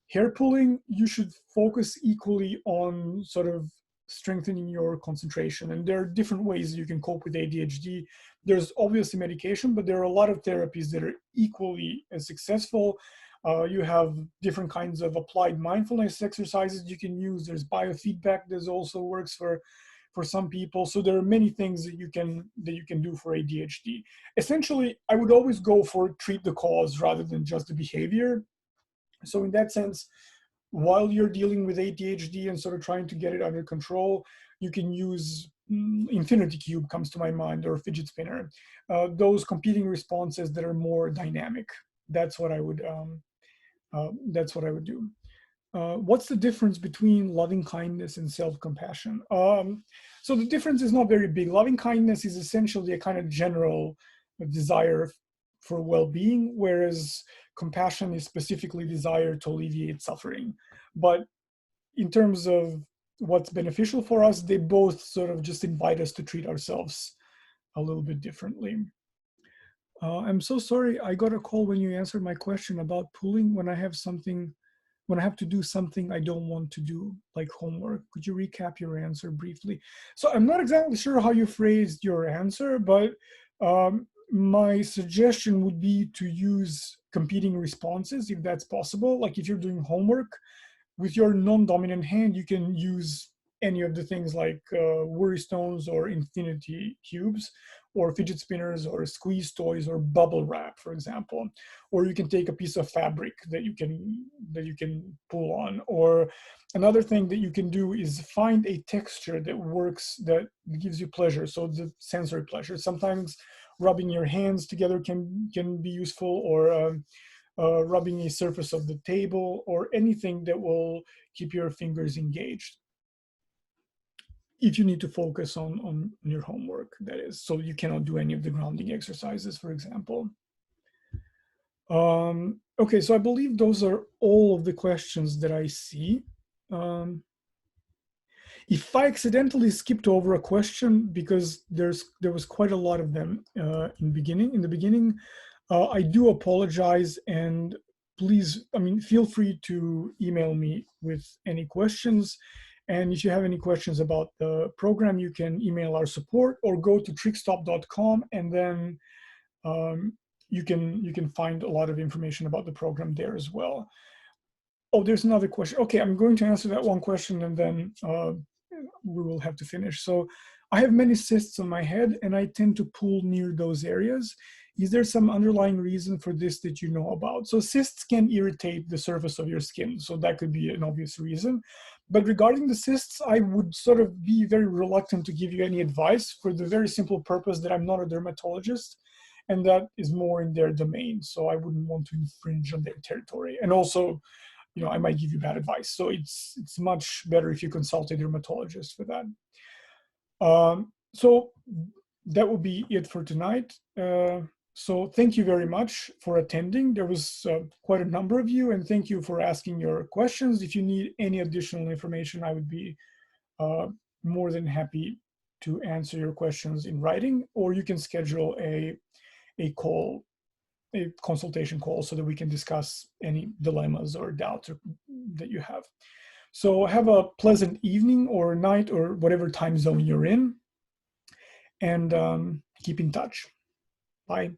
hair pulling, you should focus equally on sort of strengthening your concentration. And there are different ways you can cope with ADHD. There's obviously medication, but there are a lot of therapies that are equally as successful. You have different kinds of applied mindfulness exercises you can use. There's biofeedback that also works for some people. So there are many things that you can do for ADHD. Essentially, I would always go for treat the cause rather than just the behavior. So in that sense, while you're dealing with ADHD and sort of trying to get it under control, you can use Infinity Cube comes to my mind, or fidget spinner. Those competing responses that are more dynamic. That's what I would do. What's the difference between loving kindness and self-compassion? So the difference is not very big. Loving kindness is essentially a kind of general desire for well-being, whereas compassion is specifically desire to alleviate suffering. But in terms of what's beneficial for us, they both sort of just invite us to treat ourselves a little bit differently. I'm so sorry, I got a call when you answered my question about pulling when I have to do something I don't want to do, like homework. Could you recap your answer briefly? So I'm not exactly sure how you phrased your answer, but my suggestion would be to use competing responses if that's possible. Like if you're doing homework, with your non-dominant hand, you can use any of the things like worry stones or infinity cubes or fidget spinners or squeeze toys or bubble wrap, for example. Or you can take a piece of fabric that you can pull on. Or another thing that you can do is find a texture that works, that gives you pleasure. So the sensory pleasure. Sometimes rubbing your hands together can be useful, or rubbing a surface of the table, or anything that will keep your fingers engaged. If you need to focus on your homework, that is, so you cannot do any of the grounding exercises, for example. Okay, so I believe those are all of the questions that I see. If I accidentally skipped over a question, because there was quite a lot of them in the beginning, I do apologize, and please, feel free to email me with any questions. And if you have any questions about the program, you can email our support or go to trickstop.com, and then you can find a lot of information about the program there as well. Oh, there's another question. Okay, I'm going to answer that one question, and then we will have to finish. So I have many cysts on my head, and I tend to pull near those areas. Is there some underlying reason for this that you know about? So cysts can irritate the surface of your skin, so that could be an obvious reason. But regarding the cysts, I would sort of be very reluctant to give you any advice, for the very simple purpose that I'm not a dermatologist, and that is more in their domain. So I wouldn't want to infringe on their territory. And also, I might give you bad advice. So it's much better if you consult a dermatologist for that. So that will be it for tonight. So thank you very much for attending. There was quite a number of you, and thank you for asking your questions. If you need any additional information, I would be more than happy to answer your questions in writing, or you can schedule a consultation call so that we can discuss any dilemmas or doubts that you have. So have a pleasant evening or night or whatever time zone you're in, and keep in touch. Bye.